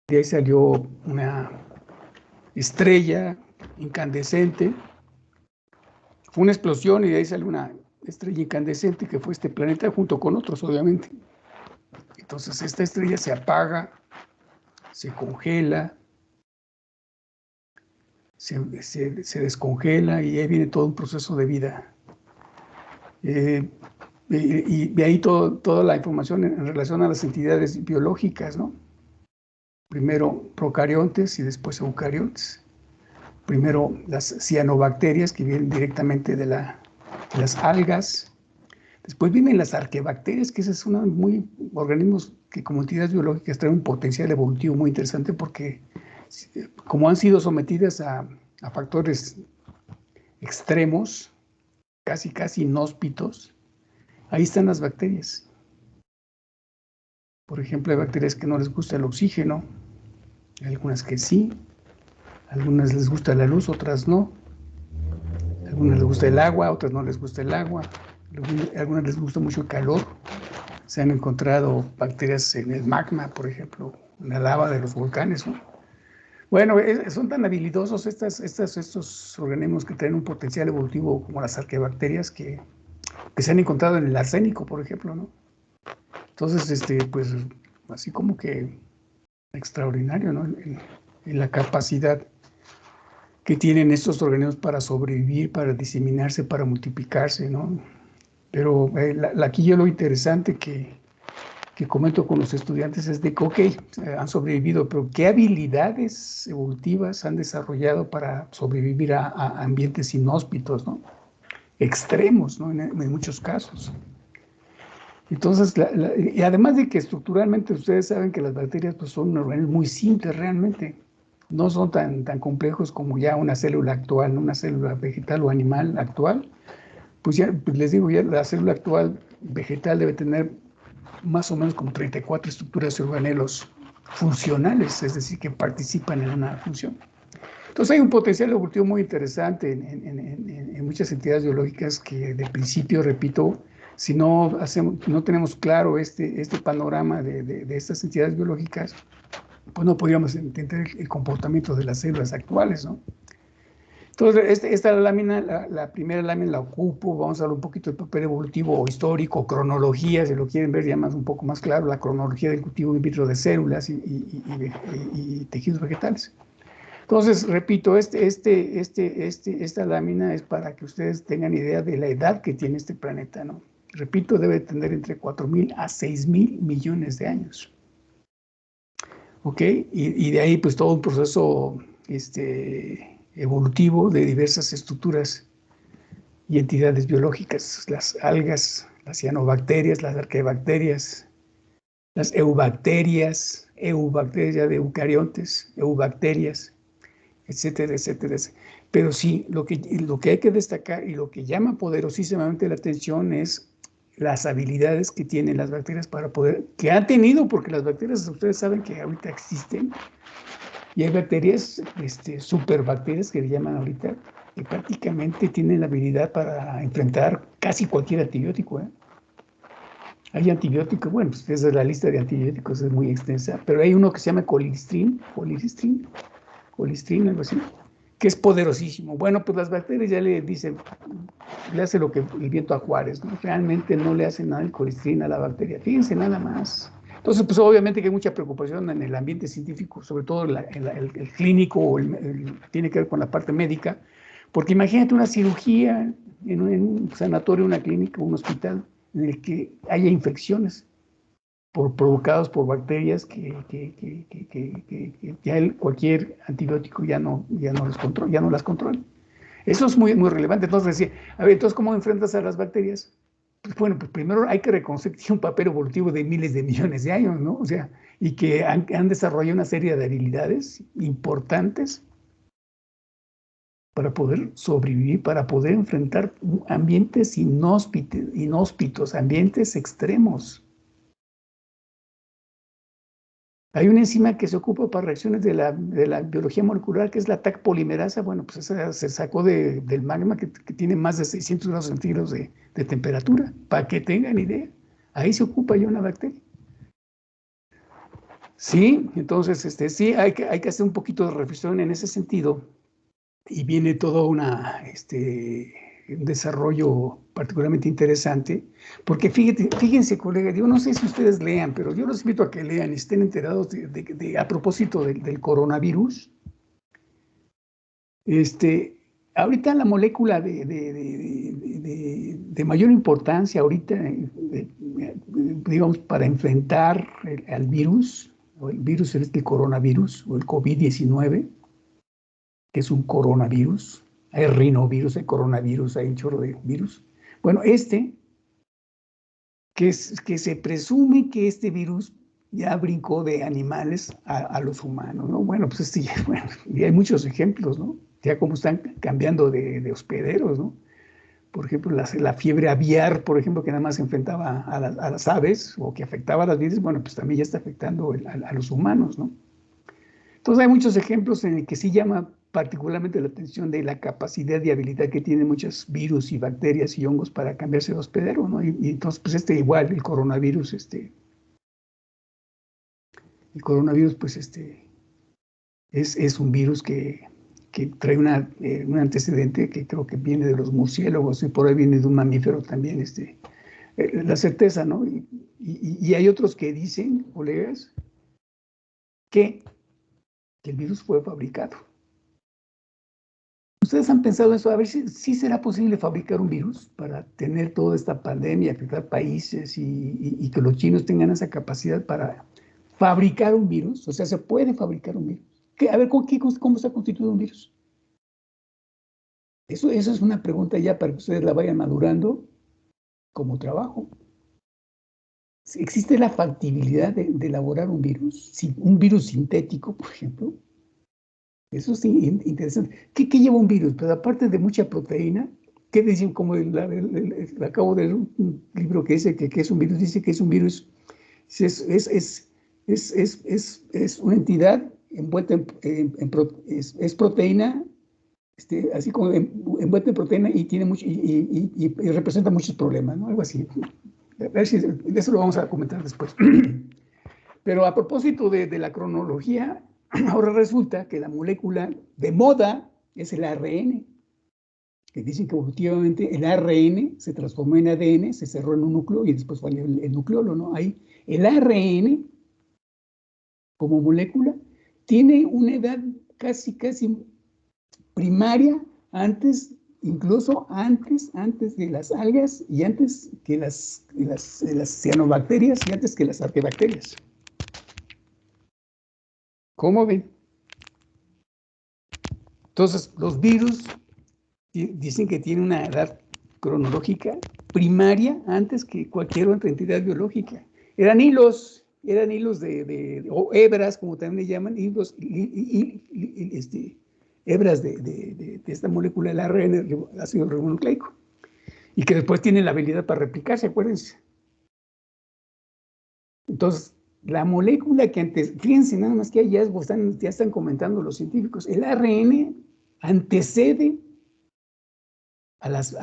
de ahí salió una estrella incandescente. Fue una explosión y de ahí salió una estrella incandescente que fue este planeta junto con otros, obviamente. Entonces esta estrella se apaga, se congela, se descongela y ahí viene todo un proceso de vida. Y de ahí toda la información en relación a las entidades biológicas, ¿no? Primero procariontes y después eucariontes. Primero las cianobacterias que vienen directamente de las algas. Después vienen las arquebacterias, que esas son muy organismos que como entidades biológicas traen un potencial evolutivo muy interesante porque como han sido sometidas a factores extremos, casi inhóspitos, ahí están las bacterias. Por ejemplo, hay bacterias que no les gusta el oxígeno, hay algunas que sí, algunas les gusta la luz, otras no. Algunas les gusta el agua, otras no les gusta el agua. Algunas les gusta mucho el calor. Se han encontrado bacterias en el magma, por ejemplo, en la lava de los volcanes, ¿no? Bueno, son tan habilidosos estos organismos que tienen un potencial evolutivo como las arquebacterias que se han encontrado en el arsénico, por ejemplo, ¿no? Entonces, pues, así como que extraordinario, ¿no? En la capacidad que tienen estos organismos para sobrevivir, para diseminarse, para multiplicarse, ¿no? Pero aquí yo lo interesante que comento con los estudiantes es de que, ok, han sobrevivido, pero ¿qué habilidades evolutivas han desarrollado para sobrevivir a ambientes inhóspitos, ¿no? Extremos, ¿no? En muchos casos. Entonces, y además de que estructuralmente ustedes saben que las bacterias pues, son organismos muy simples realmente, no son tan complejos como ya una célula actual, ¿no? Una célula vegetal o animal actual. Pues ya pues les digo, ya la célula actual vegetal debe tener más o menos como 34 estructuras y organelos funcionales, es decir, que participan en una función. Entonces hay un potencial evolutivo muy interesante en muchas entidades biológicas que de principio, repito, si no tenemos claro este panorama de estas entidades biológicas, pues no podríamos entender el comportamiento de las células actuales, ¿no? Entonces, esta lámina, la primera lámina la ocupo, vamos a hablar un poquito del papel evolutivo o histórico, cronología, si lo quieren ver ya un poco más claro, la cronología del cultivo in vitro de células y tejidos vegetales. Entonces, repito, esta lámina es para que ustedes tengan idea de la edad que tiene este planeta, ¿no? Repito, debe tener entre 4.000 a 6.000 millones de años. ¿Ok? Y de ahí, pues, todo un proceso evolutivo de diversas estructuras y entidades biológicas, las algas, las cianobacterias, las arqueabacterias, las eubacterias ya de eucariontes, eubacterias, etcétera, etcétera. Pero sí, lo que hay que destacar y lo que llama poderosísimamente la atención es las habilidades que tienen las bacterias para poder, que han tenido, porque las bacterias, ustedes saben que ahorita existen, y hay bacterias, superbacterias que le llaman ahorita, que prácticamente tienen la habilidad para enfrentar casi cualquier antibiótico, ¿eh? Hay antibióticos, bueno, pues esa es la lista de antibióticos, es muy extensa, pero hay uno que se llama colistrin, algo así, que es poderosísimo. Bueno, pues las bacterias ya le dicen, le hace lo que el viento a Juárez, ¿no? Realmente no le hace nada el colistrin a la bacteria, fíjense nada más. Entonces, pues obviamente que hay mucha preocupación en el ambiente científico, sobre todo el clínico, o tiene que ver con la parte médica, porque imagínate una cirugía en un sanatorio, una clínica, un hospital, en el que haya infecciones provocados por bacterias que ya cualquier antibiótico ya no las controla. Eso es muy relevante. Entonces decía, a ver, entonces, ¿cómo enfrentas a las bacterias? Pues bueno, pues primero hay que reconocer que tiene un papel evolutivo de miles de millones de años, ¿no? O sea, y que han desarrollado una serie de habilidades importantes para poder sobrevivir, para poder enfrentar ambientes inhóspitos, ambientes extremos. Hay una enzima que se ocupa para reacciones de la biología molecular, que es la TAC polimerasa. Bueno, pues esa se sacó del magma que tiene más de 600 grados centígrados de temperatura, para que tengan idea. Ahí se ocupa ya una bacteria. Sí, entonces sí, hay que hacer un poquito de reflexión en ese sentido y viene todo un desarrollo particularmente interesante, porque fíjense, colega, yo no sé si ustedes lean, pero yo los invito a que lean y estén enterados a propósito del coronavirus. Ahorita la molécula de mayor importancia ahorita, digamos, para enfrentar al virus, o el virus es el coronavirus, o el COVID-19, que es un coronavirus. Hay rinovirus, hay coronavirus, hay un chorro de virus. Bueno, que se presume que este virus ya brincó de animales a los humanos, ¿no? Bueno, pues bueno, y hay muchos ejemplos, ¿no? Ya como están cambiando de hospederos, ¿no? Por ejemplo, la fiebre aviar, por ejemplo, que nada más enfrentaba a las aves o que afectaba a las vidas, bueno, pues también ya está afectando a los humanos, ¿no? Entonces hay muchos ejemplos en el que sí llama particularmente la atención de la capacidad y habilidad que tienen muchos virus y bacterias y hongos para cambiarse de hospedero, ¿no? Y entonces, pues igual, el coronavirus, pues es un virus que trae un antecedente que creo que viene de los murciélagos y por ahí viene de un mamífero también, la certeza, ¿no? Y hay otros que dicen, colegas, que el virus fue fabricado. ¿Ustedes han pensado eso? A ver si será posible fabricar un virus para tener toda esta pandemia, afectar países y que los chinos tengan esa capacidad para fabricar un virus. O sea, se puede fabricar un virus. A ver, ¿cómo se ha constituido un virus? Eso es una pregunta ya para que ustedes la vayan madurando como trabajo. ¿Existe la factibilidad de elaborar un virus? Un virus sintético, por ejemplo. Eso sí, interesante. ¿Qué lleva un virus? Pues aparte de mucha proteína, ¿qué dicen? Como acabo de leer un libro que dice que es un virus, dice que es un virus, es una entidad envuelta es proteína, así como envuelta en proteína y tiene mucho, y representa muchos problemas, ¿no? Algo así. A ver si eso lo vamos a comentar después. Pero a propósito de la cronología, ahora resulta que la molécula de moda es el ARN, que dicen que evolutivamente el ARN se transformó en ADN, se cerró en un núcleo y después fue el nucleolo, ¿no? Ahí, el ARN como molécula tiene una edad casi primaria, incluso antes de las algas y antes que las cianobacterias y antes que las arquebacterias. ¿Cómo ven? Entonces, los virus dicen que tienen una edad cronológica primaria antes que cualquier otra entidad biológica. Eran hilos o hebras, como también le llaman, hebras de esta molécula, el ARN, el ácido ribonucleico, y que después tienen la habilidad para replicarse, acuérdense. Entonces, la molécula que antes, fíjense nada más que hay hallazgos, ya están comentando los científicos, el ARN antecede a las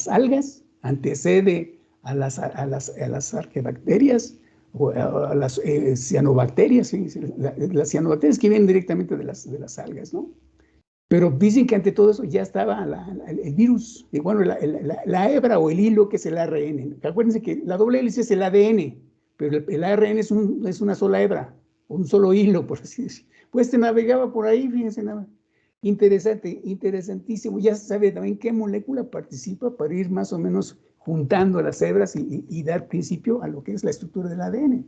algas, antecede a las arquebacterias o a las cianobacterias, ¿sí? Las cianobacterias que vienen directamente de las algas, ¿no? Pero dicen que ante todo eso ya estaba el virus, y bueno, la hebra o el hilo que es el ARN. Acuérdense que la doble hélice es el ADN, pero el ARN es una sola hebra, un solo hilo, por así decirlo. Pues te navegaba por ahí, fíjense nada. Interesante, interesantísimo. Ya se sabe también qué molécula participa para ir más o menos juntando las hebras y dar principio a lo que es la estructura del ADN.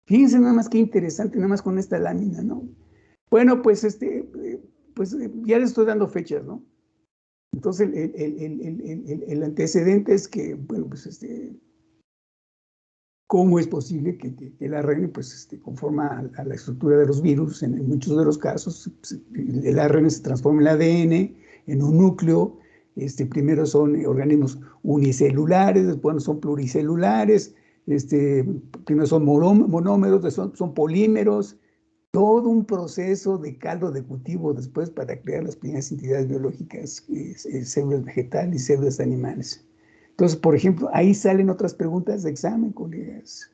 Fíjense nada más qué interesante, nada más con esta lámina, ¿no? Bueno, pues ya les estoy dando fechas, ¿no? Entonces, el antecedente es que, bueno, pues ¿cómo es posible que el ARN pues, conforma a la estructura de los virus? En muchos de los casos, pues, el ARN se transforma en el ADN, en un núcleo. Primero son organismos unicelulares, después son pluricelulares, primero son monómeros, después son polímeros. Todo un proceso de caldo de cultivo después para crear las primeras entidades biológicas, células vegetales y células animales. Entonces, por ejemplo, ahí salen otras preguntas de examen, colegas.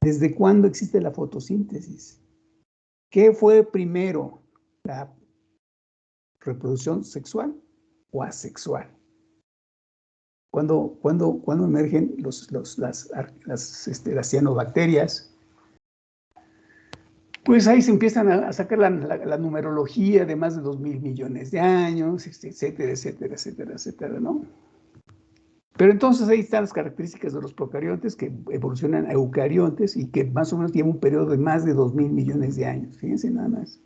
¿Desde cuándo existe la fotosíntesis? ¿Qué fue primero, la reproducción sexual o asexual? ¿Cuándo emergen las cianobacterias? Pues ahí se empiezan a sacar la numerología de más de 2.000 millones de años, etcétera, etcétera, etcétera, etcétera, ¿no? Pero entonces ahí están las características de los procariontes que evolucionan a eucariontes y que más o menos llevan un periodo de más de 2.000 millones de años. Fíjense nada más.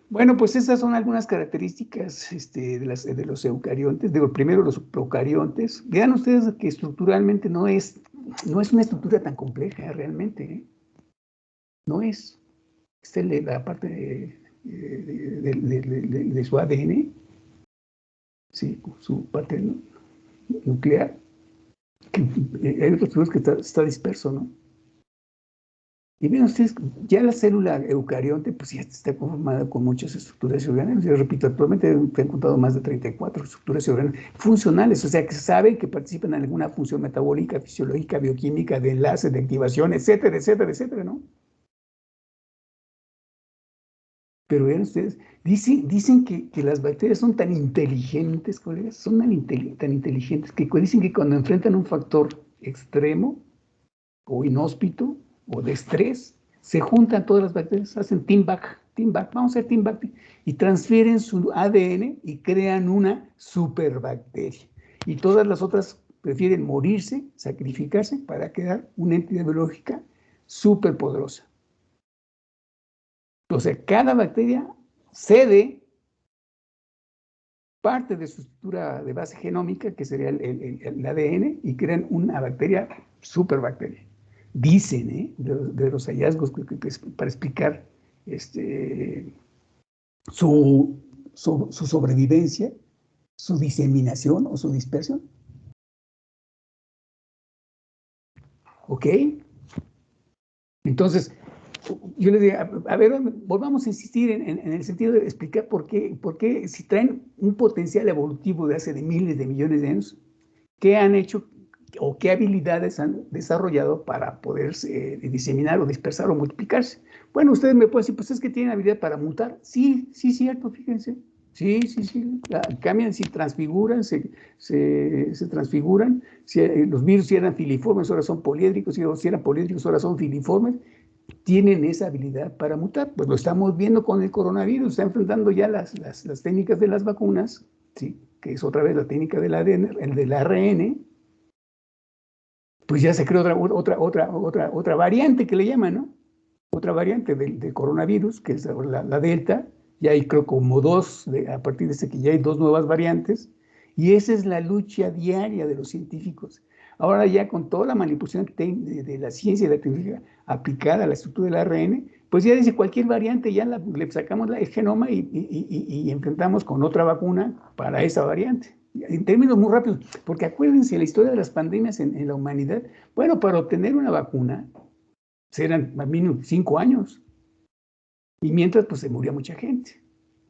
Bueno, pues esas son algunas características de los eucariontes. Digo, primero los procariontes. Vean ustedes que estructuralmente no es una estructura tan compleja realmente, ¿eh? No es. Esta es la parte de su ADN, sí, su parte nuclear. Hay otros estudios que está disperso, ¿no? Y ven ustedes, ya la célula eucarionte, pues ya está conformada con muchas estructuras orgánicas. Yo repito, actualmente te han contado más de 34 estructuras orgánicas funcionales, o sea, que se sabe que participan en alguna función metabólica, fisiológica, bioquímica, de enlace, de activación, etcétera, etcétera, etcétera, ¿no? Pero vean ustedes, dicen que las bacterias son tan inteligentes, colegas, son tan inteligentes que dicen que cuando enfrentan un factor extremo o inhóspito o de estrés, se juntan todas las bacterias, hacen team back, vamos a hacer team back, y transfieren su ADN y crean una superbacteria. Y todas las otras prefieren morirse, sacrificarse para crear una entidad biológica superpoderosa. O sea, cada bacteria cede parte de su estructura de base genómica, que sería el ADN, y crean una bacteria, superbacteria. Dicen, de los hallazgos que es para explicar su sobrevivencia, su diseminación o su dispersión. ¿Ok? Entonces, yo les digo, a ver, volvamos a insistir en el sentido de explicar por qué si traen un potencial evolutivo de hace de miles de millones de años, ¿qué han hecho o qué habilidades han desarrollado para poderse diseminar o dispersar o multiplicarse? Bueno, ustedes me pueden decir, pues es que tienen habilidad para mutar. Sí, sí, cierto, fíjense. Sí, sí, sí. Cambian, si transfiguran, se transfiguran. Si, los virus si eran filiformes, ahora son poliédricos. Si eran poliédricos, ahora son filiformes. Tienen esa habilidad para mutar. Pues lo estamos viendo con el coronavirus. Está enfrentando ya las técnicas de las vacunas, ¿sí? Que es otra vez la técnica del ADN, el del ARN. Pues ya se creó otra variante que le llaman, ¿no? Otra variante del coronavirus, que es la Delta. Ya hay creo como a partir de ese que ya hay dos nuevas variantes. Y esa es la lucha diaria de los científicos. Ahora ya con toda la manipulación de la ciencia y la tecnología aplicada a la estructura del ARN, pues ya dice cualquier variante, ya le sacamos el genoma y enfrentamos con otra vacuna para esa variante. En términos muy rápidos, porque acuérdense, la historia de las pandemias en la humanidad, bueno, para obtener una vacuna, eran al mínimo 5 años, y mientras pues se moría mucha gente.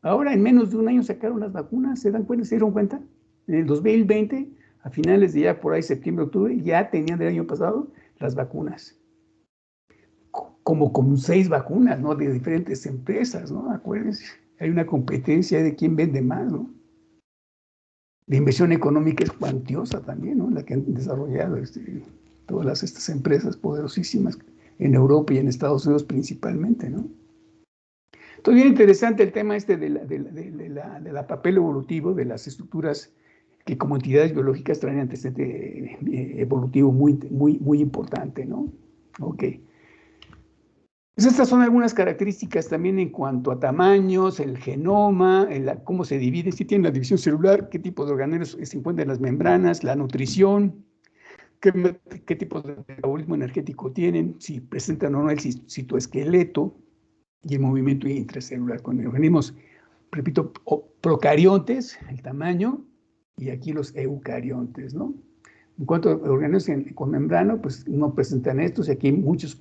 Ahora en menos de un año sacaron las vacunas, ¿se dieron cuenta? En el 2020, a finales de ya por ahí septiembre, octubre, ya tenían del año pasado las vacunas. Como con 6 vacunas, ¿no? De diferentes empresas, ¿no? Acuérdense, hay una competencia de quién vende más, ¿no? La inversión económica es cuantiosa también, ¿no? La que han desarrollado todas estas empresas poderosísimas en Europa y en Estados Unidos principalmente, ¿no? Entonces, bien interesante el tema de la papel evolutivo de las estructuras que como entidades biológicas traen antecedente evolutivo muy, muy, muy importante, ¿no? Ok. Pues estas son algunas características también en cuanto a tamaños, el genoma, cómo se divide, si tiene la división celular, qué tipo de organelos se encuentran en las membranas, la nutrición, qué tipo de metabolismo energético tienen, si presentan o no el citoesqueleto y el movimiento intracelular con organismos, repito, procariontes, el tamaño, y aquí los eucariontes, ¿no? En cuanto a organismos con membrana, pues no presentan estos, y aquí hay muchos,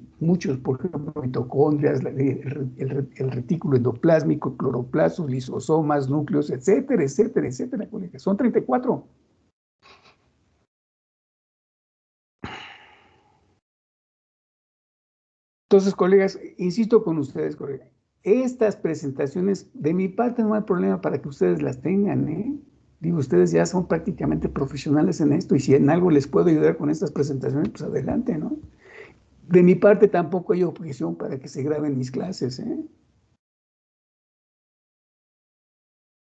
por ejemplo, mitocondrias, el retículo endoplásmico, cloroplastos, lisosomas, núcleos, etcétera, etcétera, etcétera, colegas. Son 34. Entonces, colegas, insisto con ustedes, colegas, estas presentaciones, de mi parte no hay problema para que ustedes las tengan, ¿eh? Digo, ustedes ya son prácticamente profesionales en esto y si en algo les puedo ayudar con estas presentaciones, pues adelante, ¿no? De mi parte tampoco hay objeción para que se graben mis clases, ¿eh?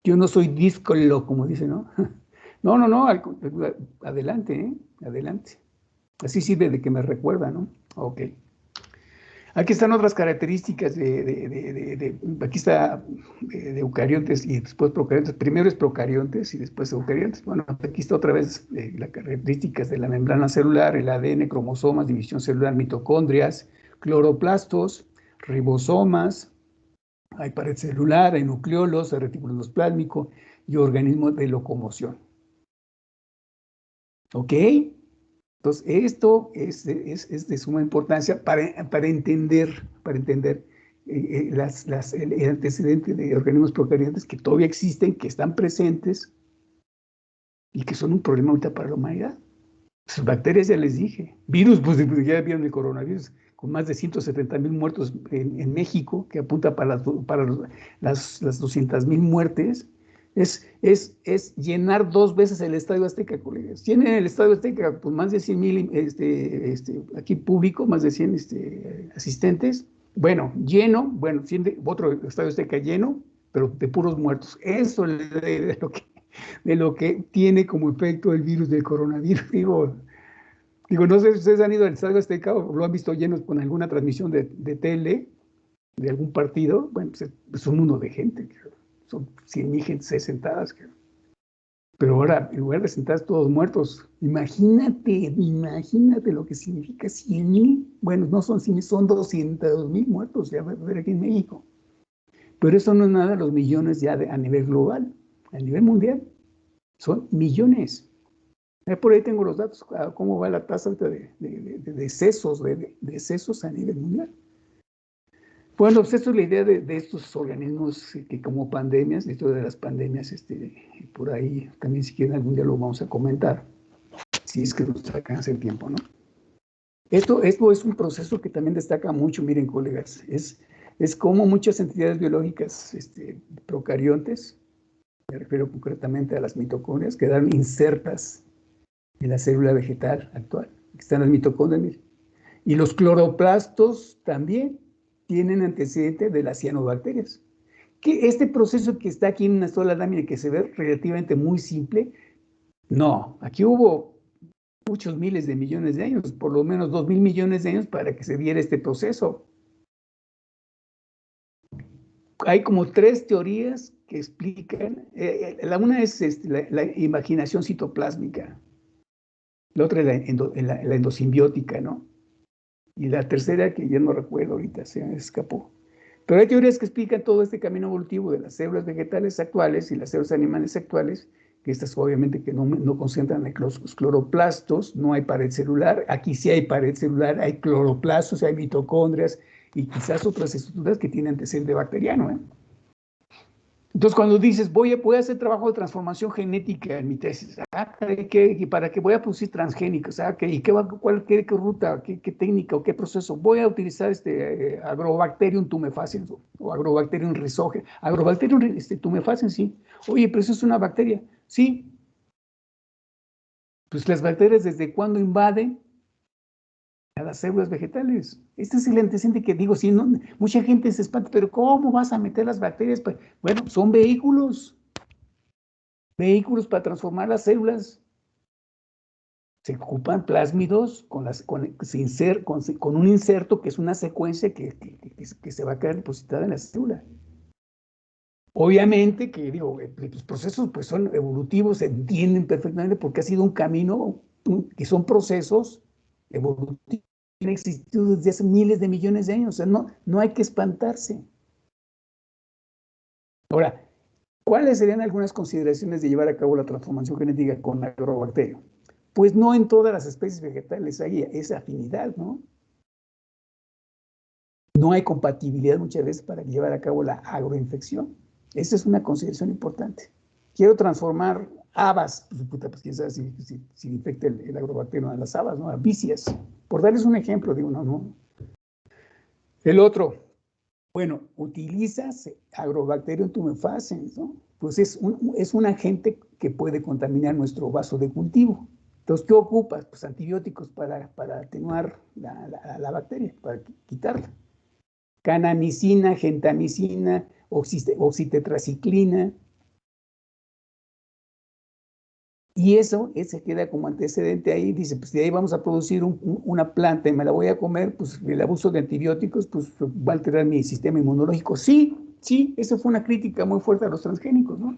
Yo no soy díscolo, como dicen, ¿no? No, no, no, adelante, ¿eh? Adelante. Así sirve de que me recuerda, ¿no? Ok. Aquí están otras características aquí está de eucariontes y después procariontes. Primero es procariontes y después eucariontes. Bueno, aquí está otra vez las características de la membrana celular, el ADN, cromosomas, división celular, mitocondrias, cloroplastos, ribosomas, hay pared celular, hay nucleolos, hay retículo endoplasmático y organismos de locomoción. ¿Ok? Entonces, esto es de suma importancia para entender el antecedente de organismos procariontes que todavía existen, que están presentes y que son un problema ahorita para la humanidad. Sus bacterias ya les dije. Virus, pues ya vieron el coronavirus, con más de 170,000 muertos en México, que apunta para las 200,000 muertes. Es llenar 2 veces el Estadio Azteca, colegas. Tienen el Estadio Azteca pues, más de 100,000 aquí público, más de 100 asistentes. Bueno, lleno, bueno, otro Estadio Azteca lleno, pero de puros muertos. Eso es de lo que tiene como efecto el virus del coronavirus. Digo, no sé si ustedes han ido al Estadio Azteca o lo han visto llenos con alguna transmisión de tele, de algún partido. Bueno, pues es un mundo de gente, son 100,000 gentes sentadas. Pero ahora, en lugar de sentadas todos muertos, imagínate lo que significa 100,000. Bueno, no son 100,000, son 200,000 muertos, ya ver aquí en México. Pero eso no es nada los millones ya a nivel global, a nivel mundial. Son millones. Por ahí tengo los datos, cómo va la tasa de decesos, de decesos a nivel mundial. Bueno, pues esto es la idea de estos organismos que como pandemias, esto de las pandemias, por ahí también si quieren algún día lo vamos a comentar, si es que nos alcanza el tiempo, ¿no? Esto es un proceso que también destaca mucho, miren, colegas, es como muchas entidades biológicas procariontes, me refiero concretamente a las mitocondrias, quedaron insertas en la célula vegetal actual, que están las mitocondrias. Y los cloroplastos también tienen antecedente de las cianobacterias. Que este proceso que está aquí en una sola lámina que se ve relativamente muy simple, no, aquí hubo muchos miles de millones de años, por lo menos 2,000 millones de años para que se diera este proceso. Hay como 3 teorías que explican, la una es la imaginación citoplásmica, la otra es la endosimbiótica, ¿no? Y la tercera, que ya no recuerdo ahorita, se me escapó. Pero hay teorías que explican todo este camino evolutivo de las células vegetales actuales y las células animales actuales, que estas obviamente que no concentran los cloroplastos, no hay pared celular. Aquí sí hay pared celular, hay cloroplastos, hay mitocondrias y quizás otras estructuras que tienen antecedente bacteriano, ¿eh? Entonces, cuando dices, voy a hacer trabajo de transformación genética en mi tesis, ¿y para qué voy a producir transgénicos? ¿Y qué ruta, qué técnica o qué proceso? Voy a utilizar Agrobacterium tumefaciens o Agrobacterium rhizogen. Agrobacterium tumefaciens, sí. Oye, pero eso es una bacteria. Sí. Pues las bacterias, ¿desde cuándo invaden a las células vegetales? Este es el antecedente que digo, si no, mucha gente se espanta, pero ¿cómo vas a meter las bacterias? Bueno, son vehículos para transformar las células. Se ocupan plásmidos con un inserto que es una secuencia que se va a quedar depositada en la célula. Obviamente que digo, los procesos pues son evolutivos, se entienden perfectamente porque ha sido un camino, que son procesos evolutivos que han existido desde hace miles de millones de años. O sea, no hay que espantarse. Ahora, ¿cuáles serían algunas consideraciones de llevar a cabo la transformación genética con agrobacterium? Pues no en todas las especies vegetales hay esa afinidad, ¿no? No hay compatibilidad muchas veces para llevar a cabo la agroinfección. Esa es una consideración importante. Quiero transformar habas, pues quién sabe si infecta el agrobacterium a las habas, ¿no? A vicias. Por darles un ejemplo, digo, no. El otro, bueno, utilizas Agrobacterium tumefaciens, ¿no? Pues es un agente que puede contaminar nuestro vaso de cultivo. Entonces, ¿qué ocupas? Pues antibióticos para atenuar la bacteria, para quitarla. Kanamicina, gentamicina, oxitetraciclina. Y eso se queda como antecedente ahí, dice, pues de ahí vamos a producir una planta y me la voy a comer, pues el abuso de antibióticos pues va a alterar mi sistema inmunológico. Sí, sí, eso fue una crítica muy fuerte a los transgénicos, ¿no?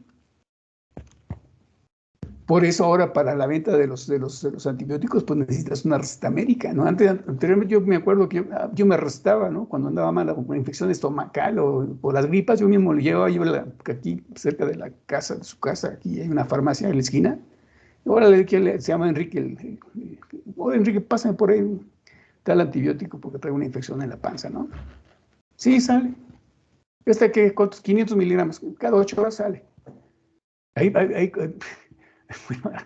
Por eso ahora para la venta de los antibióticos pues necesitas una receta médica, ¿no? Anteriormente yo me acuerdo que yo me recetaba, ¿no? Cuando andaba mal con infección estomacal o las gripas, yo mismo le llevaba aquí cerca de la casa, de su casa, aquí hay una farmacia en la esquina. Órale, se llama Enrique. Oye, Enrique, pásame por ahí tal antibiótico porque trae una infección en la panza, ¿no? Sí, sale. ¿Hasta que cuántos? 500 miligramos. Cada 8 horas sale. Bueno,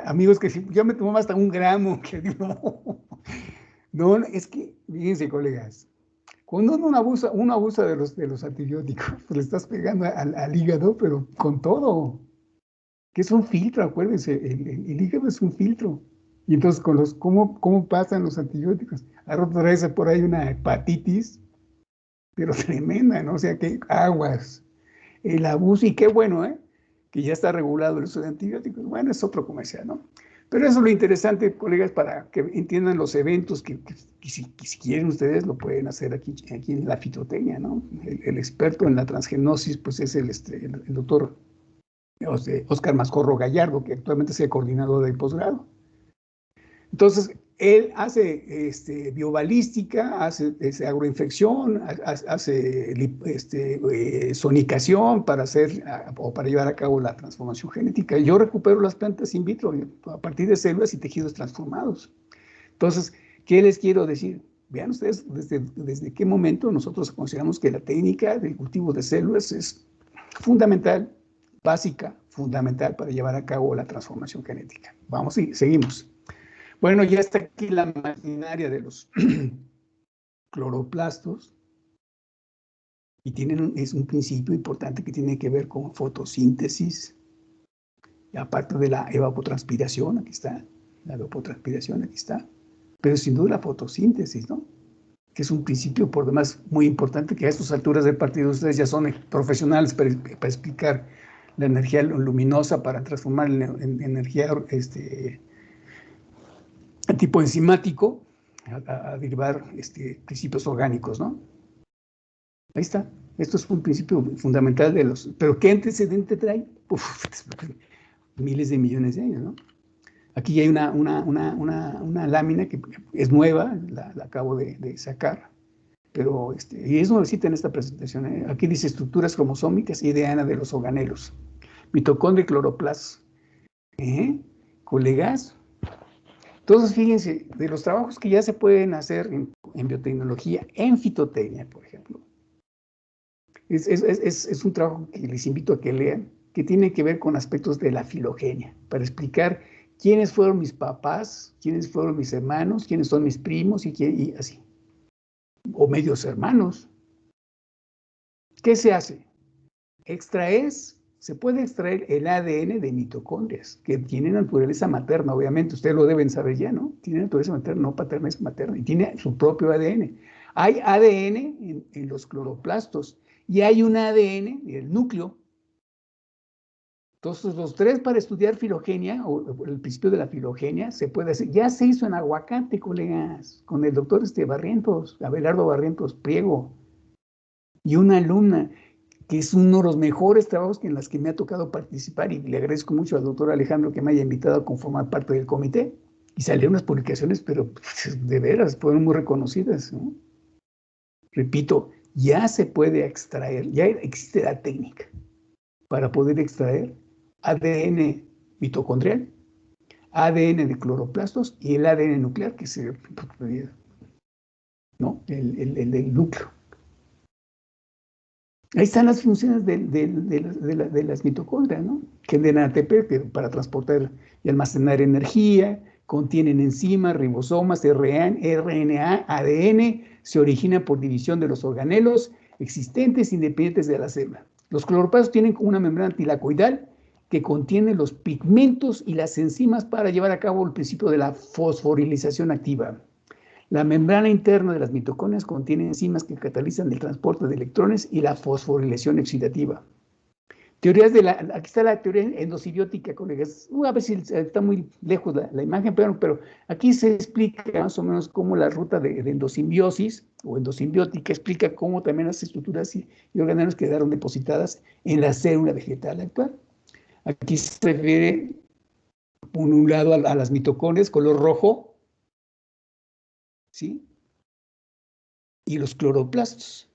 amigos que sí, yo me tomaba hasta 1 gramo. Que digo, no, es que, fíjense, colegas, cuando uno abusa de los antibióticos, pues le estás pegando al hígado, pero con todo. Que es un filtro, acuérdense, el hígado es un filtro. Y entonces, ¿cómo pasan los antibióticos? Ahora trae por ahí una hepatitis, pero tremenda, ¿no? O sea, que aguas, el abuso, y qué bueno, ¿eh? Que ya está regulado el uso de antibióticos. Bueno, es otro comercial, ¿no? Pero eso es lo interesante, colegas, para que entiendan los eventos que si quieren ustedes lo pueden hacer aquí en la fitotecnia, ¿no? El experto en la transgenosis, pues es el doctor Óscar Mascorro Gallardo, que actualmente es el coordinador del posgrado. Entonces, él hace biobalística, hace agroinfección, hace sonicación para hacer o para llevar a cabo la transformación genética. Yo recupero las plantas in vitro a partir de células y tejidos transformados. Entonces, ¿qué les quiero decir? Vean ustedes desde qué momento nosotros consideramos que la técnica del cultivo de células es fundamental, básica, fundamental para llevar a cabo la transformación genética. Vamos y seguimos. Bueno, ya está aquí la maquinaria de los cloroplastos y es un principio importante que tiene que ver con fotosíntesis, aparte de la evapotranspiración, aquí está, la evapotranspiración, aquí está, pero sin duda la fotosíntesis, ¿no? Que es un principio por demás muy importante, que a estas alturas del partido ustedes ya son profesionales para explicar la energía luminosa para transformar en energía tipo enzimático a derivar principios orgánicos, ¿no? Ahí está. Esto es un principio fundamental de los... ¿Pero qué antecedente trae? Uf, miles de millones de años, ¿no? Aquí hay una lámina que es nueva, la acabo de sacar, pero y es nuevecita en esta presentación. Aquí dice estructuras cromosómicas y ADN de los organelos. Mitocondria y cloroplastos. Colegas, entonces, fíjense, de los trabajos que ya se pueden hacer en biotecnología, en fitotecnia, por ejemplo, es un trabajo que les invito a que lean, que tiene que ver con aspectos de la filogenia, para explicar quiénes fueron mis papás, quiénes fueron mis hermanos, quiénes son mis primos y así, o medios hermanos. ¿Qué se hace? Se puede extraer el ADN de mitocondrias, que tienen naturaleza materna, obviamente, ustedes lo deben saber ya, ¿no? Tiene naturaleza materna, no paterna, es materna, y tiene su propio ADN. Hay ADN en los cloroplastos, y hay un ADN en el núcleo. Entonces, los tres para estudiar filogenia, o el principio de la filogenia, se puede hacer. Ya se hizo en aguacate, colegas, con el doctor Barrientos, Abelardo Barrientos Priego, y una alumna que es uno de los mejores trabajos en los que me ha tocado participar, y le agradezco mucho al doctor Alejandro que me haya invitado a conformar parte del comité. Y salieron unas publicaciones, pero de veras, fueron muy reconocidas, ¿no? Repito, ya se puede extraer, ya existe la técnica para poder extraer ADN mitocondrial, ADN de cloroplastos y el ADN nuclear, que se, ¿no? El núcleo. Ahí están las funciones de las mitocondrias, ¿no? Generan ATP para transportar y almacenar energía, contienen enzimas, ribosomas, RNA, ADN, se originan por división de los organelos existentes independientes de la célula. Los cloroplastos tienen una membrana tilacoidal que contiene los pigmentos y las enzimas para llevar a cabo el principio de la fosforilización activa. La membrana interna de las mitocondrias contiene enzimas que catalizan el transporte de electrones y la fosforilación oxidativa. Teorías aquí está la teoría endosimbiótica, colegas. A ver si está muy lejos la imagen, pero aquí se explica más o menos cómo la ruta de endosimbiosis o endosimbiótica explica cómo también las estructuras y organelos quedaron depositadas en la célula vegetal actual. Aquí se refiere, por un lado, a las mitocondrias, color rojo, ¿sí? Y los cloroplastos.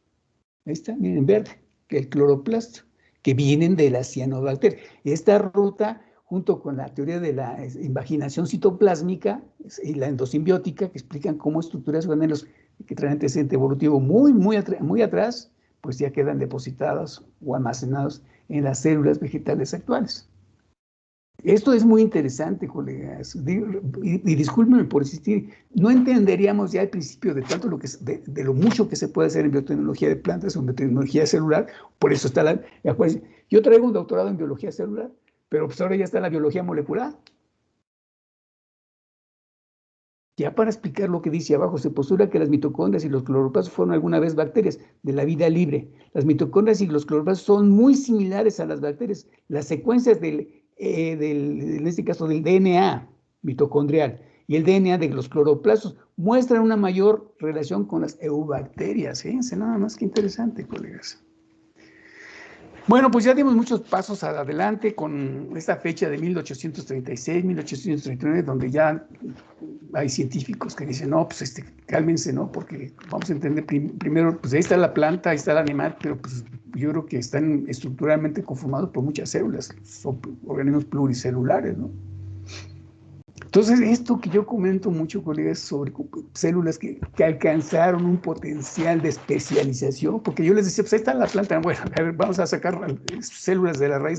Ahí está, miren, en verde, que el cloroplasto, que vienen de la cianobacteria. Esta ruta, junto con la teoría de la invaginación citoplásmica y la endosimbiótica, que explican cómo estructuras organelos que traen antecedente evolutivo muy atrás, pues ya quedan depositados o almacenados en las células vegetales actuales. Esto es muy interesante, colegas, y discúlpenme por insistir, no entenderíamos ya el principio de tanto de lo mucho que se puede hacer en biotecnología de plantas o en biotecnología celular. Por eso está yo traigo un doctorado en biología celular, pero pues ahora ya está la biología molecular. Ya para explicar lo que dice abajo, se postula que las mitocondrias y los cloroplastos fueron alguna vez bacterias de la vida libre. Las mitocondrias y los cloroplastos son muy similares a las bacterias. Las secuencias en este caso del DNA mitocondrial y el DNA de los cloroplastos muestran una mayor relación con las eubacterias. Fíjense nada más que interesante, colegas. Bueno, pues ya dimos muchos pasos adelante con esta fecha de 1836, 1839, donde ya hay científicos que dicen, no, pues cálmense, ¿no? Porque vamos a entender primero, pues ahí está la planta, ahí está el animal, pero pues yo creo que están estructuralmente conformados por muchas células, son organismos pluricelulares, ¿no? Entonces, esto que yo comento mucho, colegas, sobre células que alcanzaron un potencial de especialización, porque yo les decía, pues ahí está la planta, bueno, a ver, vamos a sacar células de la raíz,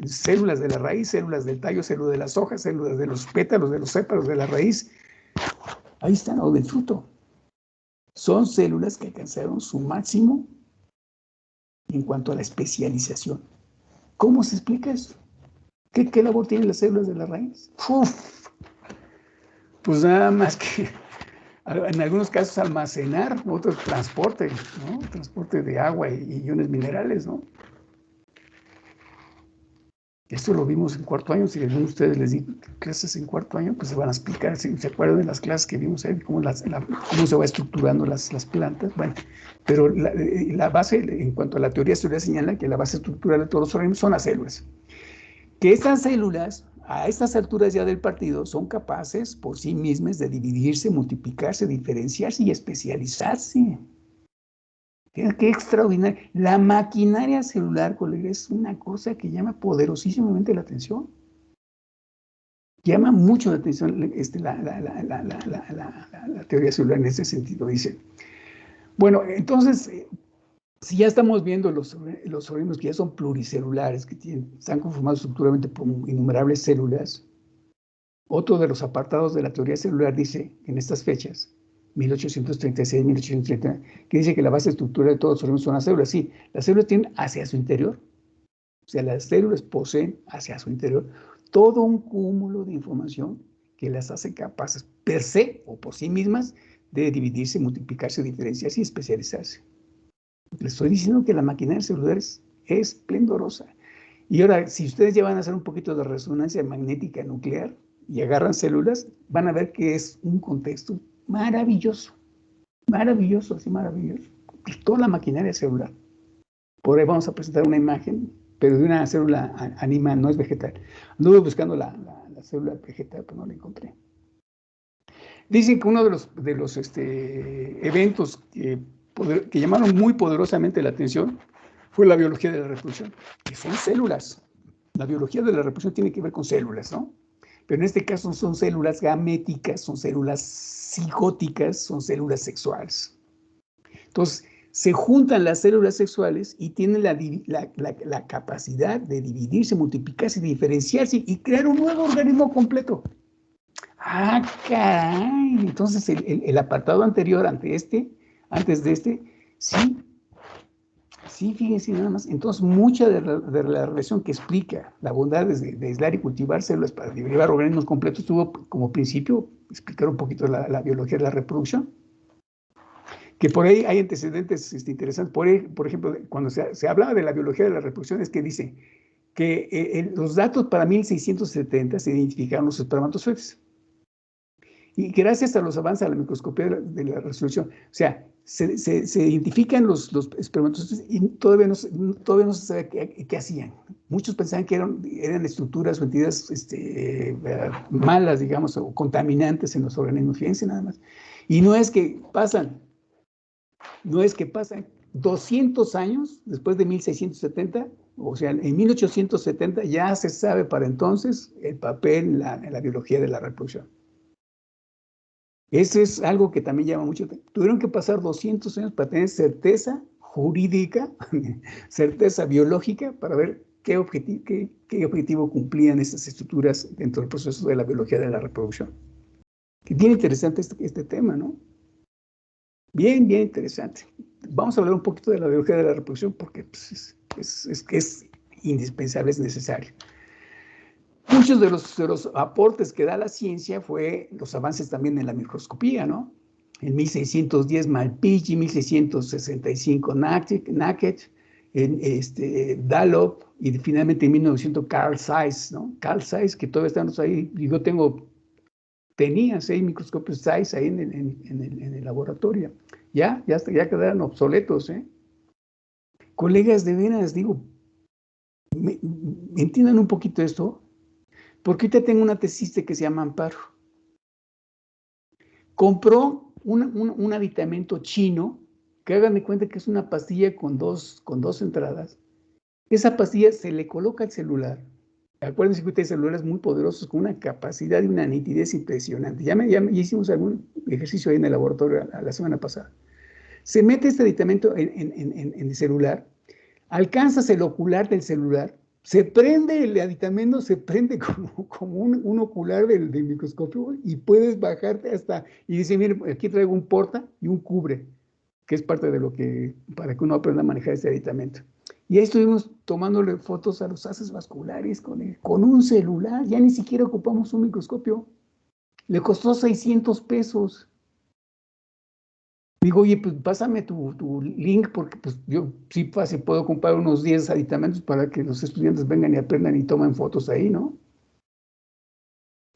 células de la raíz, células del tallo, células de las hojas, células de los pétalos, de los sépalos de la raíz. Ahí están, o del fruto. Son células que alcanzaron su máximo en cuanto a la especialización. ¿Cómo se explica eso? ¿Qué labor tienen las células de la raíz? Pues nada más que en algunos casos almacenar, otros transporte, ¿no? Transporte de agua y iones minerales, ¿no? Esto lo vimos en cuarto año. Si alguno de ustedes les di clases en cuarto año, pues se van a explicar. Si se acuerdan de las clases que vimos ahí, cómo se va estructurando las plantas. Bueno, pero la base, en cuanto a la teoría celular, señala que la base estructural de todos los organismos son las células. Que estas células, a estas alturas ya del partido, son capaces por sí mismas de dividirse, multiplicarse, diferenciarse y especializarse. Qué extraordinario. La maquinaria celular, colega, es una cosa que llama poderosísimamente la atención. Llama mucho la atención la teoría celular en ese sentido, dice. Bueno, entonces, si ya estamos viendo los organismos que ya son pluricelulares, que están conformados estructuralmente por innumerables células, otro de los apartados de la teoría celular dice, en estas fechas, 1836, 1830, que dice que la base estructural de todos los organismos son las células. Sí, las células tienen hacia su interior, o sea, las células poseen hacia su interior todo un cúmulo de información que las hace capaces per se o por sí mismas de dividirse, multiplicarse, diferenciarse y especializarse. Les estoy diciendo que la maquinaria celular es esplendorosa. Y ahora, si ustedes ya van a hacer un poquito de resonancia magnética nuclear y agarran células, van a ver que es un contexto maravilloso, maravilloso, así maravilloso. Toda la maquinaria celular. Por ahí vamos a presentar una imagen, pero de una célula animal, no es vegetal. Anduve buscando la célula vegetal, pero no la encontré. Dicen que uno de los eventos que llamaron muy poderosamente la atención fue la biología de la reproducción, que son células. La biología de la reproducción tiene que ver con células, ¿no? Pero en este caso son células gaméticas, son células cigóticas, son células sexuales. Entonces, se juntan las células sexuales y tienen la capacidad de dividirse, multiplicarse, diferenciarse y crear un nuevo organismo completo. Ah, caray. Entonces el apartado anterior antes de este, sí, sí, fíjense nada más. Entonces, mucha de la relación que explica la bondad de aislar y cultivar células para derivar organismos completos tuvo como principio explicar un poquito la biología de la reproducción. Que por ahí hay antecedentes interesantes. Por ejemplo, cuando se hablaba de la biología de la reproducción, es que dice que los datos para 1670 se identificaron los espermatozoides. Y gracias a los avances de la microscopía de la resolución, o sea, se identifican los espermatozoides y todavía no se sabe qué hacían. Muchos pensaban que eran estructuras o entidades malas, digamos, o contaminantes en los organismos. Fíjense nada más. Y no es que pasan 200 años después de 1670, o sea, en 1870 ya se sabe para entonces el papel en la biología de la reproducción. Eso es algo que también llama mucho. Tuvieron que pasar 200 años para tener certeza jurídica, certeza biológica, para ver qué objetivo cumplían estas estructuras dentro del proceso de la biología de la reproducción. Que bien interesante este tema, ¿no? Bien, bien interesante. Vamos a hablar un poquito de la biología de la reproducción porque pues, es indispensable, es necesario. Muchos de los aportes que da la ciencia fue los avances también en la microscopía, ¿no? En 1610 Malpighi, 1665 Nacket, Dallop y finalmente en 1900 Carl Zeiss, ¿no? Carl Zeiss, que todavía estamos ahí. Yo tenía 6 microscopios Zeiss ahí en el laboratorio. Ya quedaron obsoletos, ¿eh? Colegas, de veras, digo, entiendan un poquito esto, porque ahorita tengo una tesista que se llama Amparo. Compró un aditamento chino, que hagan de cuenta que es una pastilla con dos entradas. Esa pastilla se le coloca al celular. Acuérdense que hay celulares muy poderosos con una capacidad y una nitidez impresionante. Ya hicimos algún ejercicio ahí en el laboratorio la semana pasada. Se mete este aditamento en el celular, alcanzas el ocular del celular, se prende el aditamento, se prende como un ocular del microscopio y puedes bajarte hasta, y dice, mire, aquí traigo un porta y un cubre, que es parte de lo que, para que uno aprenda a manejar este aditamento. Y ahí estuvimos tomándole fotos a los haces vasculares con un celular, ya ni siquiera ocupamos un microscopio. Le costó 600 pesos. Digo, oye, pues pásame tu link porque pues yo sí fácil puedo comprar unos 10 aditamentos para que los estudiantes vengan y aprendan y tomen fotos ahí, ¿no?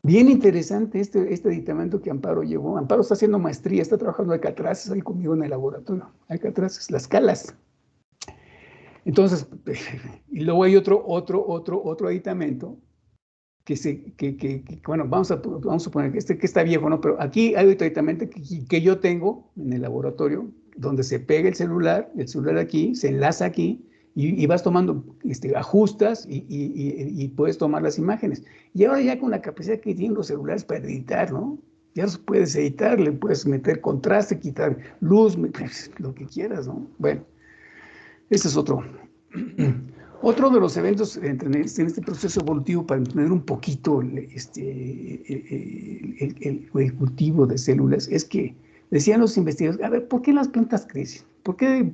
Bien interesante este aditamento que Amparo llevó. Amparo está haciendo maestría, está trabajando alcatraces ahí conmigo en el laboratorio. Alcatraces, las calas. Entonces, y luego hay otro aditamento bueno, vamos a suponer que está viejo, ¿no? Pero aquí hay otro aditamento que yo tengo en el laboratorio, donde se pega el celular aquí, se enlaza aquí, y vas tomando, ajustas y puedes tomar las imágenes. Y ahora ya con la capacidad que tienen los celulares para editar, ¿no? Ya los puedes editar, le puedes meter contraste, quitar luz, lo que quieras, ¿no? Bueno, ese es otro. Otro de los eventos en este proceso evolutivo para entender un poquito el cultivo de células es que decían los investigadores, a ver, ¿por qué las plantas crecen? ¿Por qué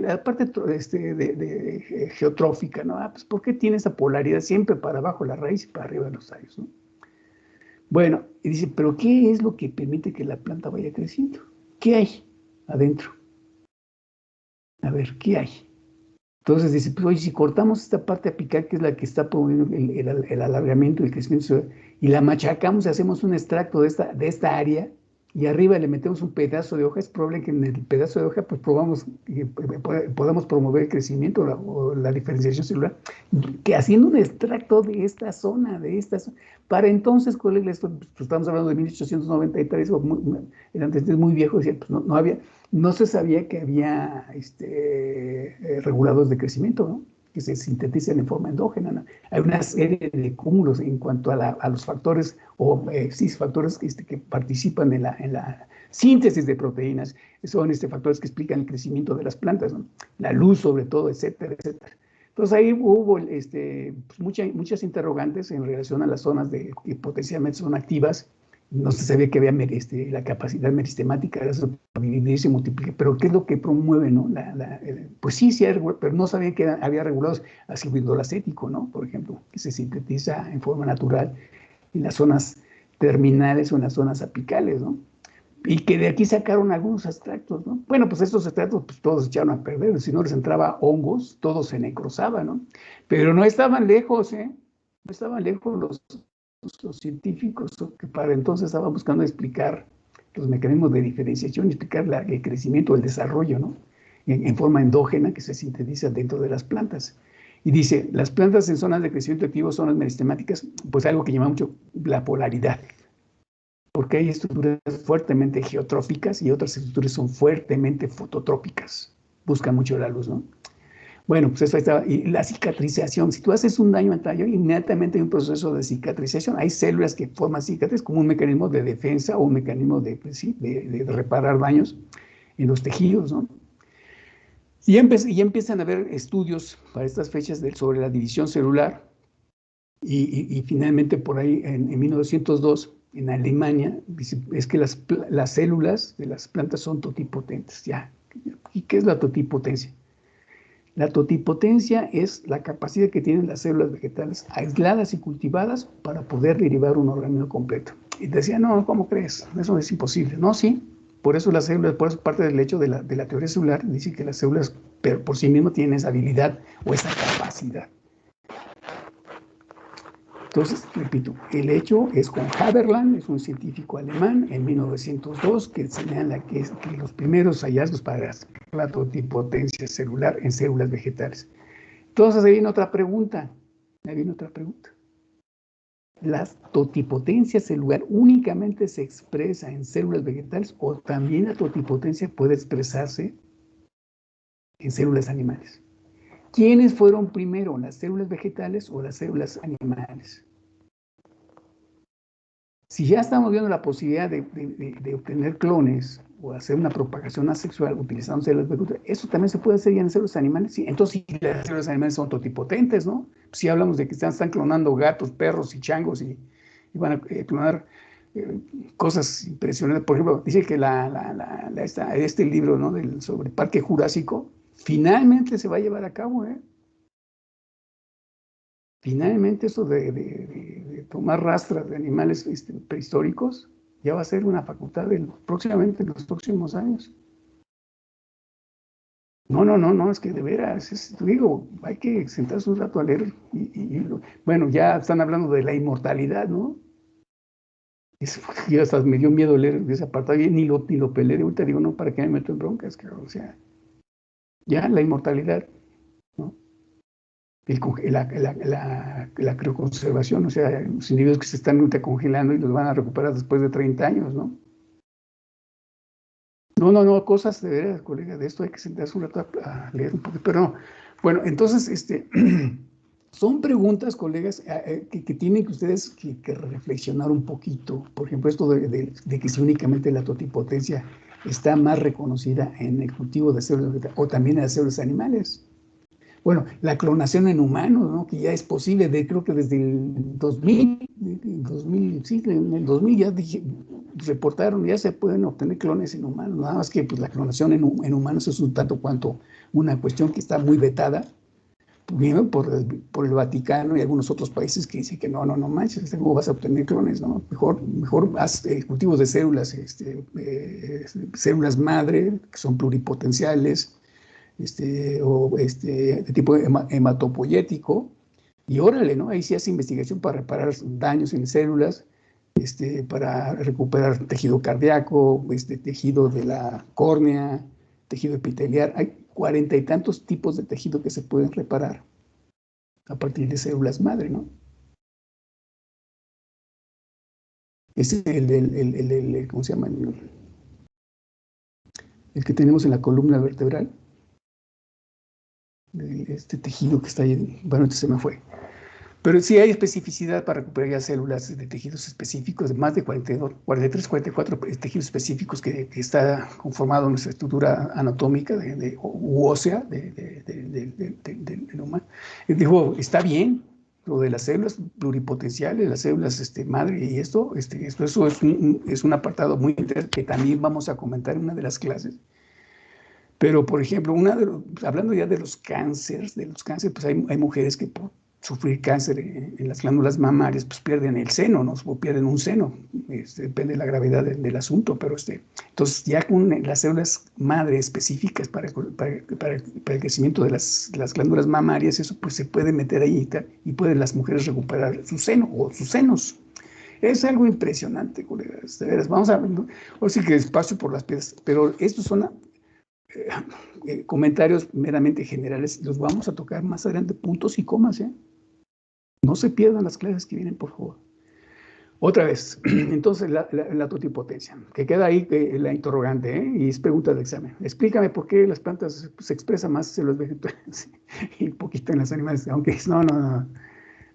la parte geotrófica, ¿no? Pues ¿por qué tiene esa polaridad siempre para abajo la raíz y para arriba los tallos, ¿no? Bueno, y dice, ¿pero qué es lo que permite que la planta vaya creciendo? ¿Qué hay adentro? A ver, ¿qué hay? Entonces dice, pues oye, si cortamos esta parte apical, que es la que está promoviendo el alargamiento y el crecimiento, y la machacamos y hacemos un extracto de esta área, y arriba le metemos un pedazo de hoja, es probable que en el pedazo de hoja pues podamos promover el crecimiento o la diferenciación celular, que haciendo un extracto de esta zona, para entonces, colegas, pues, estamos hablando de 1893, el antecedente es muy viejo, decía, pues no se sabía que había reguladores de crecimiento, ¿no? Que se sintetizan en forma endógena, ¿no? Hay una serie de cúmulos en cuanto a los factores, factores que participan en la síntesis de proteínas, son factores que explican el crecimiento de las plantas, ¿no? La luz sobre todo, etcétera, etcétera. Entonces ahí hubo pues muchas interrogantes en relación a las zonas que potencialmente son activas No se sabía que había la capacidad meristemática de eso para dividirse y multiplicar, pero ¿qué es lo que promueve, no? Pues sí, sí, pero no sabía que había regulados ácido acético, ¿no? Por ejemplo, que se sintetiza en forma natural en las zonas terminales o en las zonas apicales, ¿no? Y que de aquí sacaron algunos extractos, ¿no? Bueno, pues estos extractos pues todos se echaron a perder, si no les entraba hongos, todo se necrosaba, ¿no? Pero no estaban lejos, ¿eh? No estaban lejos los científicos que para entonces estaban buscando explicar los mecanismos de diferenciación y explicar el crecimiento, el desarrollo, ¿no? En forma endógena que se sintetiza dentro de las plantas. Y dice, las plantas en zonas de crecimiento activo, zonas meristemáticas, pues algo que llama mucho la polaridad, porque hay estructuras fuertemente geotróficas y otras estructuras son fuertemente fototrópicas. Buscan mucho la luz, ¿no? Bueno, pues eso está. Y la cicatrización, si tú haces un daño al tallo, inmediatamente hay un proceso de cicatrización. Hay células que forman cicatrices como un mecanismo de defensa o un mecanismo de, pues sí, de reparar daños en los tejidos, ¿no? Y ya empiezan a haber estudios para estas fechas sobre la división celular y finalmente por ahí en 1902 en Alemania, es que las células de las plantas son totipotentes, ya. ¿Y qué es la totipotencia? La totipotencia es la capacidad que tienen las células vegetales aisladas y cultivadas para poder derivar un organismo completo. Y decía, no, ¿cómo crees? Eso es imposible. No, sí. Por eso las células, por eso parte del hecho de la teoría celular, dice que las células por sí mismas tienen esa habilidad o esa capacidad. Entonces, repito, el hecho es con Haberland, es un científico alemán, en 1902, que señala que los primeros hallazgos para la totipotencia celular en células vegetales. Entonces, ahí viene otra pregunta. ¿La totipotencia celular únicamente se expresa en células vegetales o también la totipotencia puede expresarse en células animales? ¿Quiénes fueron primero, las células vegetales o las células animales? Si ya estamos viendo la posibilidad de obtener clones o hacer una propagación asexual utilizando células vegetales, eso también se puede hacer ya en células animales. Sí, entonces, si las células animales son totipotentes, ¿no? Si hablamos de que están clonando gatos, perros y changos y van a clonar cosas impresionantes. Por ejemplo, dice que este libro, ¿no? Sobre el Parque Jurásico, finalmente se va a llevar a cabo, ¿eh? Finalmente eso de tomar rastras de animales prehistóricos ya va a ser una facultad próximamente en los próximos años. No, es que de veras, digo, hay que sentarse un rato a leer bueno, ya están hablando de la inmortalidad, ¿no? Yo hasta me dio miedo leer ese apartado y ni lo peleé de ahorita, digo, no, ¿para qué me meto en broncas? O sea, ya la inmortalidad, ¿no? La crioconservación, o sea, los individuos que se están congelando y los van a recuperar después de 30 años, ¿no? No, cosas de veras, colega, de esto hay que sentarse un rato a leer un poquito, pero no. Bueno, entonces, son preguntas, colegas, que tienen que ustedes que reflexionar un poquito. Por ejemplo, esto de que si únicamente la totipotencia está más reconocida en el cultivo de células o también en las células animales. Bueno, la clonación en humanos, ¿no? Que ya es posible, creo que desde el 2000, sí, en el 2000 ya reportaron, ya se pueden obtener clones en humanos, nada más que pues, la clonación en humanos es un tanto cuanto una cuestión que está muy vetada, primero por el Vaticano y algunos otros países que dicen que no manches, ¿cómo vas a obtener clones? ¿No? Mejor haz cultivos de células, células madre, que son pluripotenciales, de tipo hematopoyético, y órale, ¿no? Ahí sí hace investigación para reparar daños en células, para recuperar tejido cardíaco, tejido de la córnea, tejido epitelial. Hay 40 y tantos tipos de tejido que se pueden reparar a partir de células madre, ¿no? Es ¿cómo se llama? El que tenemos en la columna vertebral, este tejido que está ahí, bueno, se me fue. Pero sí hay especificidad para recuperar ya células de tejidos específicos, de más de 42, 43, 44 tejidos específicos que está conformado nuestra estructura anatómica u ósea del humano. Digo, está bien, lo de las células pluripotenciales, las células madre, y eso es un apartado muy interesante que también vamos a comentar en una de las clases. Pero, por ejemplo, hablando ya de los cánceres, pues hay mujeres que por sufrir cáncer en las glándulas mamarias, pues pierden el seno, ¿no? O pierden un seno, depende de la gravedad del asunto, pero entonces ya con las células madre específicas para el crecimiento de las glándulas mamarias, eso pues se puede meter ahí y pueden las mujeres recuperar su seno o sus senos. Es algo impresionante, colegas, de veras. Vamos a ver, ¿no? Ahora sí que despacio por las piedras, pero estos son comentarios meramente generales, los vamos a tocar más adelante, puntos y comas, ¿eh? No se pierdan las clases que vienen, por favor. Otra vez, entonces la totipotencia, que queda ahí la interrogante, ¿eh? Y es pregunta de examen. Explícame por qué las plantas se expresan más en los vegetales y poquito en los animales, aunque no.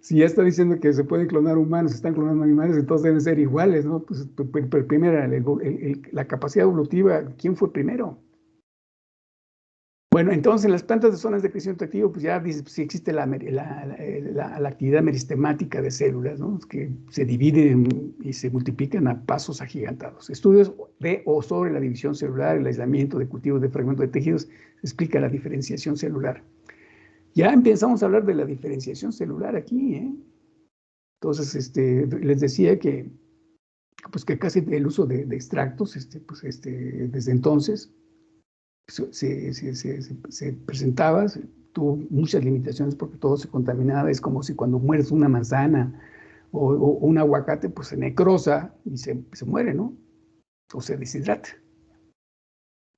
Si ya está diciendo que se pueden clonar humanos, se están clonando animales, entonces deben ser iguales, ¿no? Pues primero, la capacidad evolutiva, ¿quién fue primero? Bueno, entonces en las plantas de zonas de crecimiento activo, pues ya dice, sí existe la actividad meristemática de células, ¿no? Que se dividen y se multiplican a pasos agigantados. Estudios de o sobre la división celular, el aislamiento de cultivos de fragmentos de tejidos, explica la diferenciación celular. Ya empezamos a hablar de la diferenciación celular aquí, ¿eh? Entonces, les decía que, pues que casi el uso de extractos, desde entonces, se presentaba, tuvo muchas limitaciones porque todo se contaminaba. Es como si cuando mueres una manzana o un aguacate, pues se necrosa y se muere, ¿no? O se deshidrata.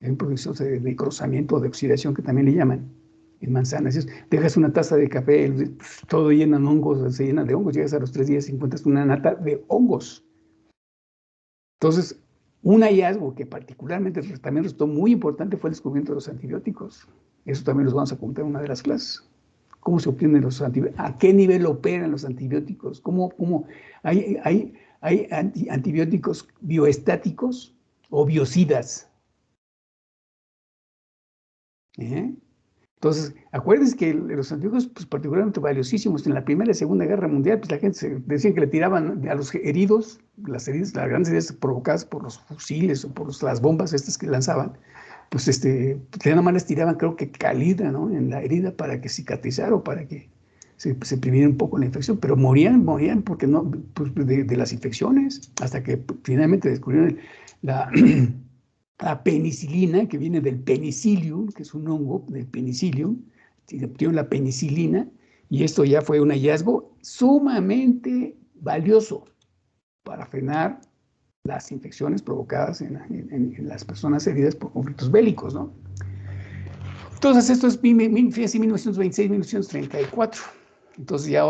Hay un proceso de necrosamiento, de oxidación que también le llaman en manzanas. Dejas una taza de café, pues, todo llena de hongos, se llena de hongos, llegas a los 3 días y encuentras una nata de hongos. Entonces, un hallazgo que particularmente también resultó muy importante fue el descubrimiento de los antibióticos. Eso también los vamos a contar en una de las clases. ¿Cómo se obtienen los antibióticos? ¿A qué nivel operan los antibióticos? ¿Cómo hay antibióticos bioestáticos o biocidas? ¿Eh? Entonces, acuérdense que los antibióticos, pues, particularmente valiosísimos en la Primera y Segunda Guerra Mundial, pues la gente decía que le tiraban a los heridos, las grandes heridas provocadas por los fusiles o por las bombas estas que lanzaban, pues nada más les tiraban, creo que calidra, ¿no? En la herida para que cicatrizara o para que se previniera un poco la infección, pero morían porque no, pues, de las infecciones, hasta que finalmente descubrieron la la penicilina, que viene del penicillium, que es un hongo del penicillium, se obtiene la penicilina, y esto ya fue un hallazgo sumamente valioso para frenar las infecciones provocadas en las personas heridas por conflictos bélicos, ¿no? Entonces, esto es 1926, 1934. Entonces ya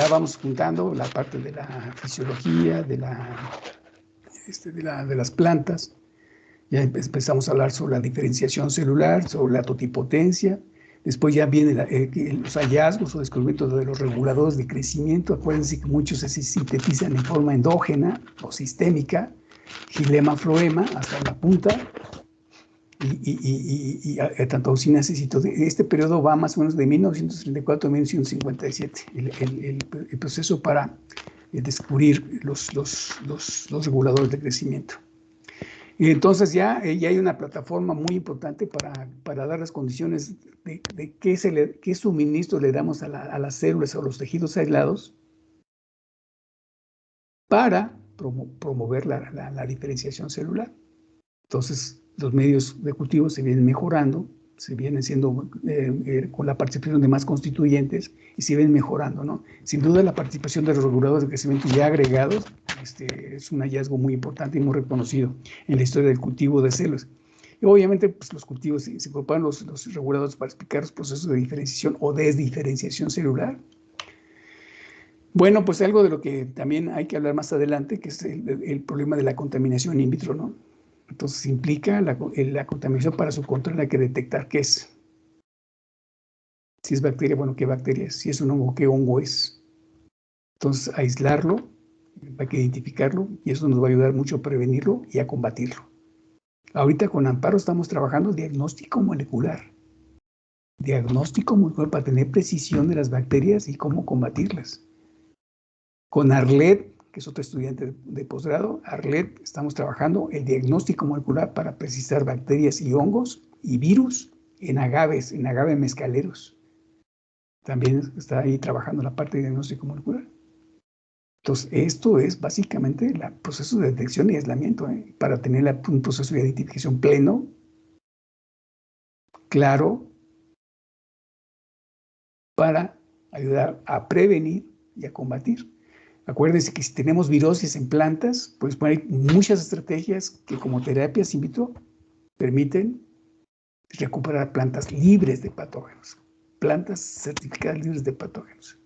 vamos juntando la parte de la fisiología, de las plantas. Ya empezamos a hablar sobre la diferenciación celular, sobre la totipotencia. Después ya vienen los hallazgos o descubrimientos de los reguladores de crecimiento. Acuérdense que muchos se sintetizan en forma endógena o sistémica, xilema, floema, hasta la punta, y tantoaucinas y citosina. Este periodo va más o menos de 1934 a 1957, el proceso para descubrir los reguladores de crecimiento. Y entonces ya hay una plataforma muy importante para dar las condiciones de qué suministro le damos a las células o a los tejidos aislados para promover la diferenciación celular. Entonces, los medios de cultivo se vienen mejorando, se vienen siendo con la participación de más constituyentes y se vienen mejorando, ¿no? Sin duda, la participación de los reguladores de crecimiento ya agregados es un hallazgo muy importante y muy reconocido en la historia del cultivo de células. Y obviamente, pues, los cultivos se incorporan los reguladores para explicar los procesos de diferenciación o desdiferenciación celular. Bueno, pues algo de lo que también hay que hablar más adelante, que es el problema de la contaminación in vitro, ¿no? Entonces implica la contaminación para su control, hay que detectar qué es. Si es bacteria, bueno, ¿qué bacteria es? Si es un hongo, ¿qué hongo es? Entonces, aislarlo, hay que identificarlo y eso nos va a ayudar mucho a prevenirlo y a combatirlo. Ahorita con Amparo estamos trabajando diagnóstico molecular. diagnóstico molecular para tener precisión de las bacterias y cómo combatirlas. Con Arlet, que es otro estudiante de posgrado, Arlet, estamos trabajando el diagnóstico molecular para precisar bacterias y hongos y virus en agaves, en agave mezcaleros. También está ahí trabajando la parte de diagnóstico molecular. Entonces, esto es básicamente el proceso de detección y aislamiento, para tener un proceso de identificación pleno, claro, para ayudar a prevenir y a combatir. Acuérdense que si tenemos virosis en plantas, pues hay muchas estrategias que como terapias in vitro permiten recuperar plantas libres de patógenos, plantas certificadas libres de patógenos.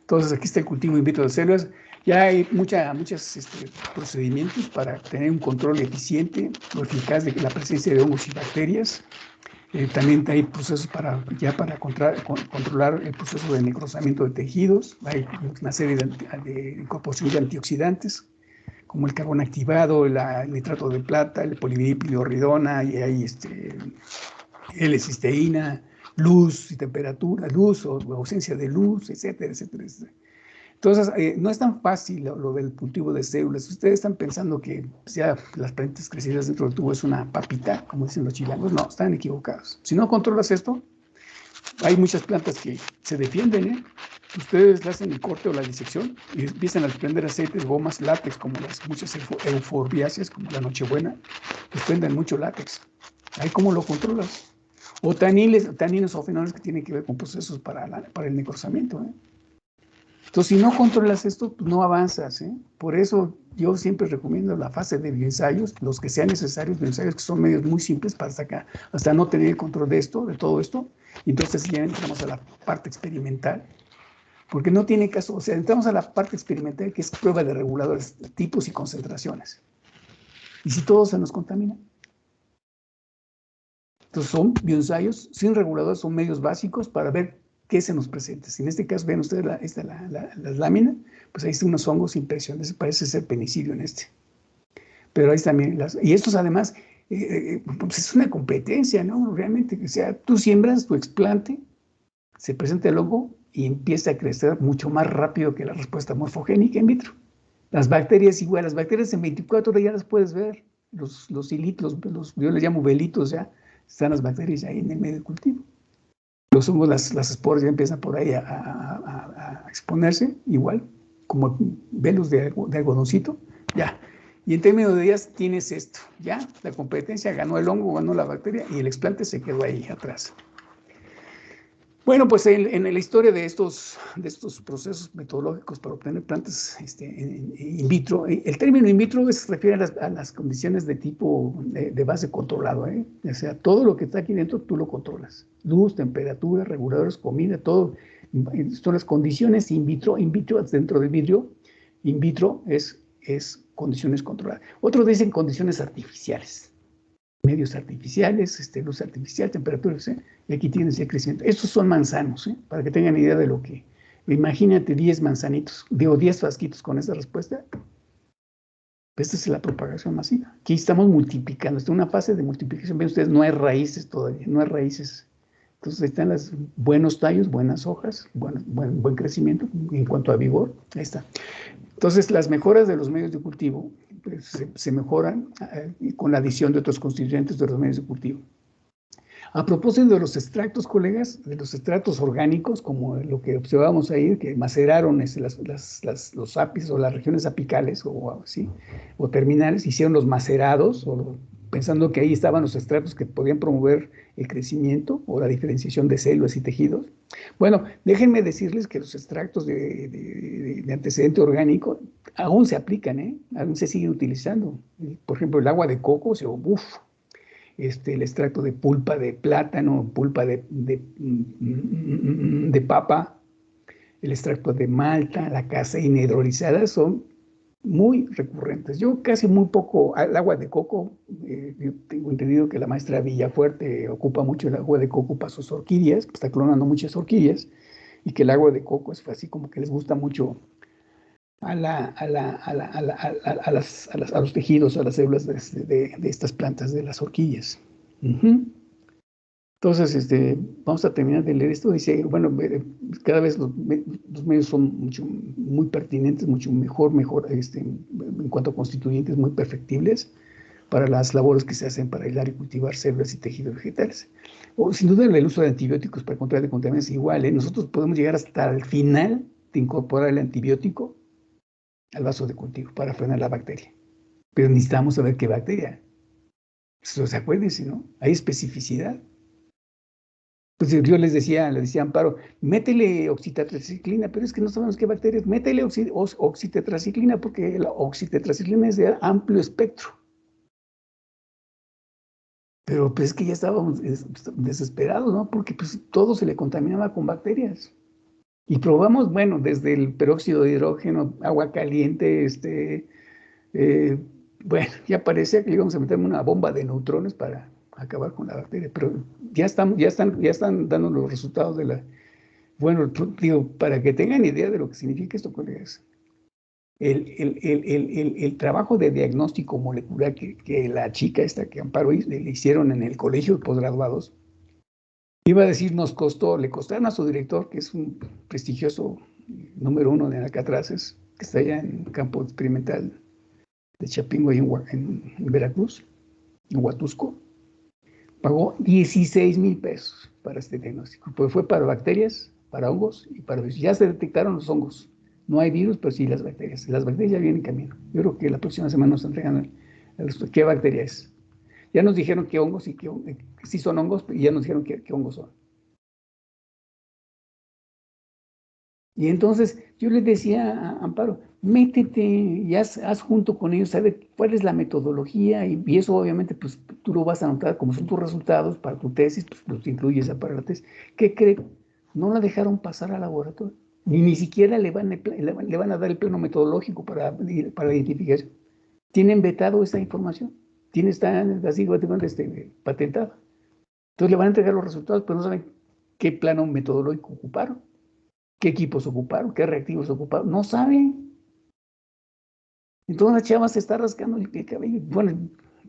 Entonces aquí está el cultivo in vitro de células. Ya hay muchos procedimientos para tener un control eficiente o eficaz de la presencia de hongos y bacterias. También hay procesos para controlar el proceso de necrosamiento de tejidos. Hay una serie de incorporación de antioxidantes, como el carbón activado, el nitrato de plata, el polivinilcloridona, y hay L-cisteína, luz y temperatura, luz o ausencia de luz, etcétera, etcétera, etcétera. Entonces, no es tan fácil lo del cultivo de células. Ustedes están pensando que ya las plantas crecidas dentro del tubo es una papita, como dicen los chilangos. No, están equivocados. Si no controlas esto, hay muchas plantas que se defienden, ¿eh? Ustedes le hacen el corte o la disección y empiezan a desprender aceites, gomas, látex, como muchas euforbiáceas, como la nochebuena, desprenden mucho látex. Ahí cómo lo controlas. O taninos o fenoles que tienen que ver con procesos para el necrosamiento, ¿eh? Entonces, si no controlas esto, pues no avanzas, ¿eh? Por eso yo siempre recomiendo la fase de bioensayos, los que sean necesarios, bioensayos que son medios muy simples para sacar, hasta no tener el control de esto, de todo esto. Y entonces ya entramos a la parte experimental, porque no tiene caso, o sea, entramos a la parte experimental que es prueba de reguladores, tipos y concentraciones. ¿Y si todo se nos contamina? Entonces son bioensayos sin reguladores, son medios básicos para ver qué se nos presenta. Si en este caso ven ustedes las láminas, pues ahí están unos hongos impresionantes, parece ser penicilio en este. Pero ahí también y estos además, pues es una competencia, ¿no? Realmente, o sea, tú siembras tu explante, se presenta el hongo y empieza a crecer mucho más rápido que la respuesta morfogénica in vitro. Las bacterias igual, las bacterias en 24 horas ya las puedes ver, los hilitos, yo les llamo velitos ya, están las bacterias ahí en el medio del cultivo. Los hongos, las esporas ya empiezan por ahí a exponerse, igual, como velos de algodoncito, ya. Y en términos de días tienes esto, ya, la competencia ganó el hongo, ganó la bacteria y el explante se quedó ahí atrás. Bueno, pues en la historia de estos procesos metodológicos para obtener plantas in vitro, el término in vitro se refiere a las condiciones de tipo de base controlado, ¿eh? O sea, todo lo que está aquí dentro tú lo controlas. Luz, temperatura, reguladores, comida, todo. Son las condiciones in vitro dentro del vidrio. In vitro es condiciones controladas. Otros dicen condiciones artificiales. Medios artificiales, luz artificial, temperatura, ¿sí? Y aquí tienes el crecimiento. Estos son manzanos, ¿sí? Para que tengan idea de lo que... Imagínate 10 manzanitos, 10 frasquitos con esa respuesta. Esta es la propagación masiva. Aquí estamos multiplicando, está en una fase de multiplicación. Ven ustedes, no hay raíces todavía, no hay raíces. Entonces ahí están los buenos tallos, buenas hojas, buen crecimiento en cuanto a vigor. Ahí está. Entonces las mejoras de los medios de cultivo pues, se mejoran con la adición de otros constituyentes de los medios de cultivo. A propósito de los extractos, colegas, de los extractos orgánicos, como lo que observamos ahí, que maceraron los ápices o las regiones apicales o terminales, hicieron los macerados, pensando que ahí estaban los extractos que podían promover el crecimiento o la diferenciación de células y tejidos. Bueno, déjenme decirles que los extractos de antecedente orgánico aún se aplican, ¿eh? Aún se siguen utilizando. Por ejemplo, el agua de coco, el extracto de pulpa de plátano, pulpa de papa, el extracto de malta, la caseína hidrolizada son muy recurrentes. Yo casi muy poco, el agua de coco, yo tengo entendido que la maestra Villafuerte ocupa mucho el agua de coco para sus orquídeas, está clonando muchas orquídeas, y que el agua de coco es así como que les gusta mucho a los tejidos, a las células de estas plantas, de las orquídeas. Entonces, vamos a terminar de leer esto. Dice, bueno, cada vez los medios son muy pertinentes, mucho mejor, en cuanto a constituyentes, muy perfectibles para las labores que se hacen para hilar y cultivar células y tejidos vegetales. O, sin duda, el uso de antibióticos para control de contaminación es igual, ¿eh? Nosotros podemos llegar hasta el final de incorporar el antibiótico al vaso de cultivo para frenar la bacteria. Pero necesitamos saber qué bacteria. Pues, acuérdense, ¿no? Hay especificidad. Pues yo le decía a Amparo, métele oxitetraciclina, pero es que no sabemos qué bacterias. Métele oxitetraciclina porque la oxitetraciclina es de amplio espectro. Pero pues es que ya estábamos desesperados, ¿no? Porque pues todo se le contaminaba con bacterias. Y probamos, bueno, desde el peróxido de hidrógeno, agua caliente, eh, bueno, ya parecía que íbamos a meterme una bomba de neutrones para acabar con la bacteria, pero ya están dando los resultados de la. Bueno, digo, para que tengan idea de lo que significa esto, colegas, el trabajo de diagnóstico molecular que la chica esta que Amparo le hicieron en el colegio de posgraduados, iba a decir, le costaron a su director, que es un prestigioso número 1 de Alcatraces, que está allá en el campo experimental de Chapingo y en Veracruz, en Huatusco, pagó 16,000 pesos para este diagnóstico. Pues fue para bacterias, para hongos y para virus. Ya se detectaron los hongos. No hay virus, pero sí las bacterias. Las bacterias ya vienen en camino. Yo creo que la próxima semana nos entregan qué bacteria es. Ya nos dijeron qué hongos y que sí son hongos, y ya nos dijeron qué hongos son. Y entonces yo les decía a Amparo, métete y haz junto con ellos, sabe cuál es la metodología y eso obviamente pues tú lo vas a anotar como son tus resultados para tu tesis, pues los incluyes para la tesis. ¿Qué cree? No la dejaron pasar al laboratorio, ni siquiera le van a dar el plano metodológico para la identificación. Tienen vetado esa información, está así patentada. Entonces le van a entregar los resultados, pero no saben qué plano metodológico ocuparon. ¿Qué equipos ocuparon? ¿Qué reactivos ocuparon? No saben. Entonces la chava se está rascando el cabello. Bueno,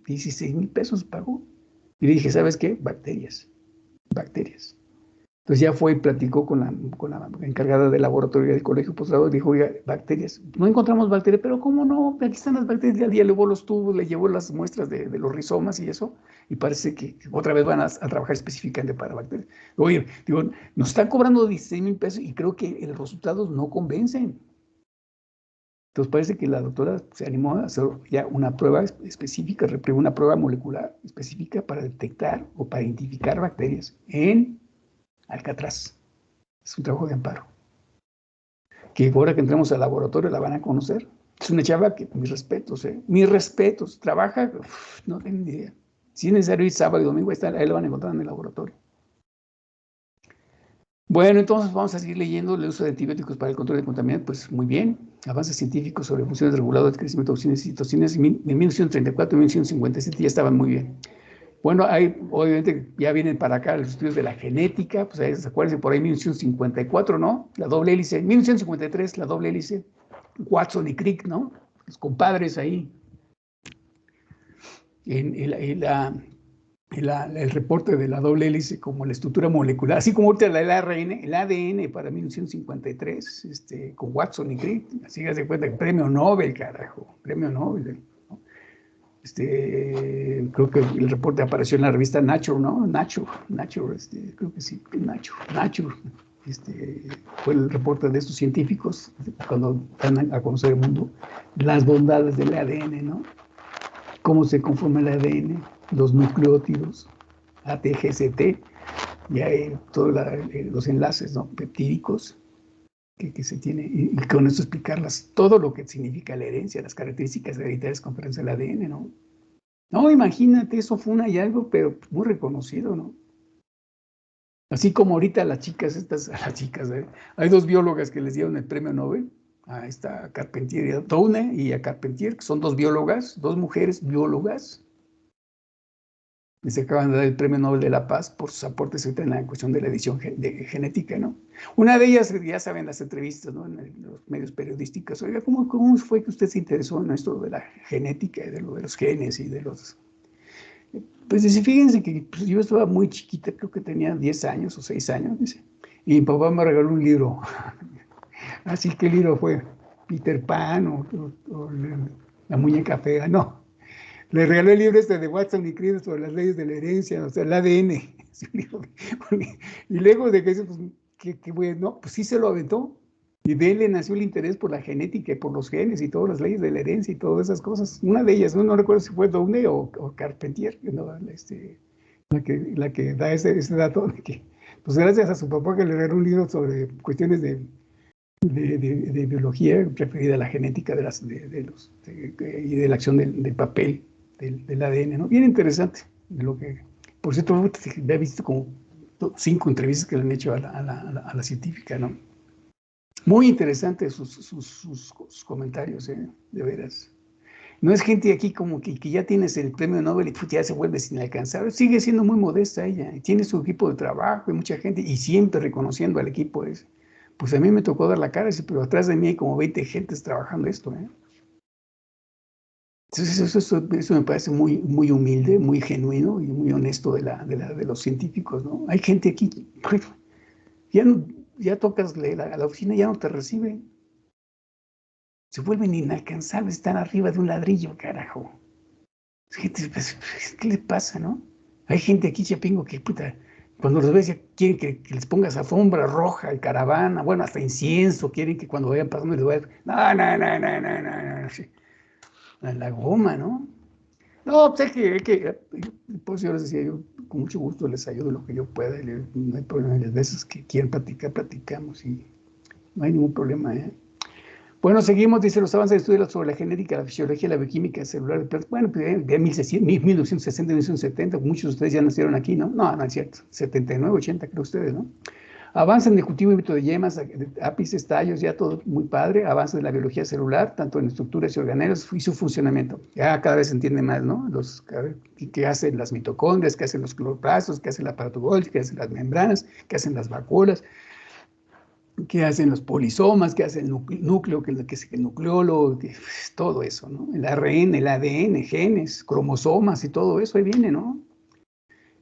16,000 pesos pagó. Y le dije, ¿sabes qué? Bacterias. Bacterias. Entonces ya fue y platicó con la encargada del laboratorio del colegio posgrado y dijo, oiga, bacterias. No encontramos bacterias, pero ¿cómo no? Aquí están las bacterias. Ya llevó los tubos, le llevó las muestras de los rizomas y eso. Y parece que otra vez van a trabajar específicamente para bacterias. Oye, digo, nos están cobrando 16,000 pesos y creo que los resultados no convencen. Entonces parece que la doctora se animó a hacer ya una prueba específica, una prueba molecular específica para detectar o para identificar bacterias en Alcatraz. Es un trabajo de Amparo. Que ahora que entremos al laboratorio la van a conocer. Es una chava que, mis respetos, trabaja, no tengo ni idea. Si es necesario ir sábado y domingo, ahí la van a encontrar en el laboratorio. Bueno, entonces vamos a seguir leyendo el uso de antibióticos para el control de contaminación. Pues muy bien, avances científicos sobre funciones reguladoras de crecimiento de toxinas y citocinas en 1934 y 1957 ya estaban muy bien. Bueno, obviamente ya vienen para acá los estudios de la genética, pues ahí, acuérdense, por ahí 1954, ¿no? La doble hélice, 1953, la doble hélice, Watson y Crick, ¿no? Los compadres ahí, el reporte de la doble hélice como la estructura molecular, así como ahorita el ADN para 1953, con Watson y Crick, así que se cuenta que premio Nobel, carajo, premio Nobel. Creo que el reporte apareció en la revista Nature, ¿no? Nature, creo que sí, Nature. Fue el reporte de estos científicos cuando dan a conocer el mundo las bondades del ADN, ¿no? Cómo se conforma el ADN, los nucleótidos, ATGCT, y hay todos los enlaces, ¿no? Peptídicos que se tiene, y con eso explicarlas todo lo que significa la herencia, las características hereditarias conferentes del ADN, ¿no? No, imagínate, eso fue un hallazgo, pero muy reconocido, ¿no? Así como ahorita las chicas, hay dos biólogas que les dieron el premio Nobel, a esta Carpentier, Doudna y a Carpentier, que son dos biólogas, dos mujeres biólogas, y se acaban de dar el premio Nobel de la Paz por sus aportes en la cuestión de la edición genética, ¿no? Una de ellas, ya saben, las entrevistas, ¿no? En los medios periodísticos, oiga, ¿cómo fue que usted se interesó en esto de la genética y de lo de los genes y de los Pues dice, fíjense que pues, yo estaba muy chiquita, creo que tenía 10 años o 6 años, dice, y mi papá me regaló un libro. Así que el libro fue Peter Pan o la muñeca fea, no. Le regaló el libro este de Watson y Crick sobre las leyes de la herencia, o sea, el ADN. Y luego de que eso, pues, qué bueno, pues sí se lo aventó. Y de él le nació el interés por la genética y por los genes y todas las leyes de la herencia y todas esas cosas. Una de ellas, no recuerdo si fue Downey o Carpentier, ¿no? La que da ese dato de que, pues gracias a su papá que le regaló un libro sobre cuestiones de biología referida a la genética y de la acción del papel del ADN, ¿no? Bien interesante. Por cierto, he visto como 5 entrevistas que le han hecho a la científica, ¿no? Muy interesante sus comentarios, de veras. No es gente aquí como que ya tienes el premio Nobel y ya se vuelve inalcanzable. Sigue siendo muy modesta ella. Y tiene su equipo de trabajo y mucha gente y siempre reconociendo al equipo ese. Pues a mí me tocó dar la cara, pero atrás de mí hay como 20 gentes trabajando esto, ¿eh? Entonces eso me parece muy, muy humilde, muy genuino y muy honesto de los científicos, ¿no? Hay gente aquí, bueno, ya, ya tocas a la oficina, ya no te reciben. Se vuelven inalcanzables, están arriba de un ladrillo, carajo. Gente, pues, ¿qué le pasa, no? Hay gente aquí, Chapingo, que puta, cuando los ves ya quieren que les pongas alfombra roja y caravana, bueno, hasta incienso, quieren que cuando vayan pasando les vayan, no, sí, a la goma, ¿no? No, pues pues yo les decía, yo con mucho gusto les ayudo lo que yo pueda, no hay problema, las veces que quieran platicar, platicamos y no hay ningún problema, ¿eh? Bueno, seguimos, dice, los avances de estudios sobre la genética, la fisiología, la bioquímica celular de plantas. Bueno, pues de 1960, 1970, muchos de ustedes ya nacieron aquí, ¿no? No, no es cierto, 79, 80 creo ustedes, ¿no? Avanza en el cultivo in vitro de yemas, ápices, tallos, ya todo muy padre. Avanza en la biología celular, tanto en estructuras y organelos y su funcionamiento. Ya cada vez se entiende más, ¿no? ¿Qué hacen las mitocondrias? ¿Qué hacen los cloroplastos? ¿Qué hace el aparato Golgi? ¿Qué hacen las membranas? ¿Qué hacen las vacuolas? ¿Qué hacen los polisomas? ¿Qué hace el núcleo? ¿Qué es el nucleólogo? Todo eso, ¿no? El ARN, el ADN, genes, cromosomas y todo eso, ahí viene, ¿no?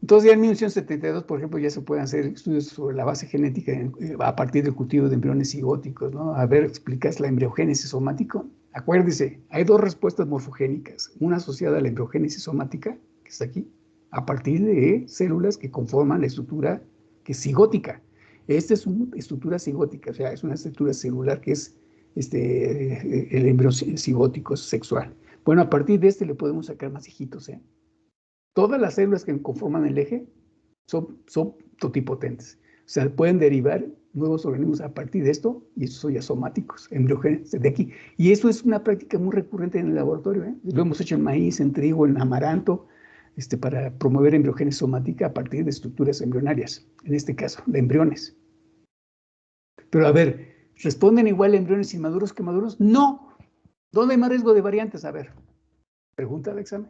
Entonces ya en 1972, por ejemplo, ya se pueden hacer estudios sobre la base genética a partir del cultivo de embriones cigóticos, ¿no? A ver, ¿explicas la embriogénesis somática? Acuérdese, hay 2 respuestas morfogénicas, una asociada a la embriogénesis somática, que está aquí, a partir de células que conforman la estructura que es cigótica. Esta es una estructura cigótica, o sea, es una estructura celular que es el embrión cigótico sexual. Bueno, a partir de este le podemos sacar más hijitos, ¿eh? Todas las células que conforman el eje son totipotentes. O sea, pueden derivar nuevos organismos a partir de esto, y estos son ya somáticos, embriogénesis de aquí. Y eso es una práctica muy recurrente en el laboratorio, ¿eh? Lo hemos hecho en maíz, en trigo, en amaranto, para promover embriogénesis somática a partir de estructuras embrionarias, en este caso, de embriones. Pero a ver, ¿responden igual embriones inmaduros que maduros? No. ¿Dónde hay más riesgo de variantes? A ver, pregunta de examen.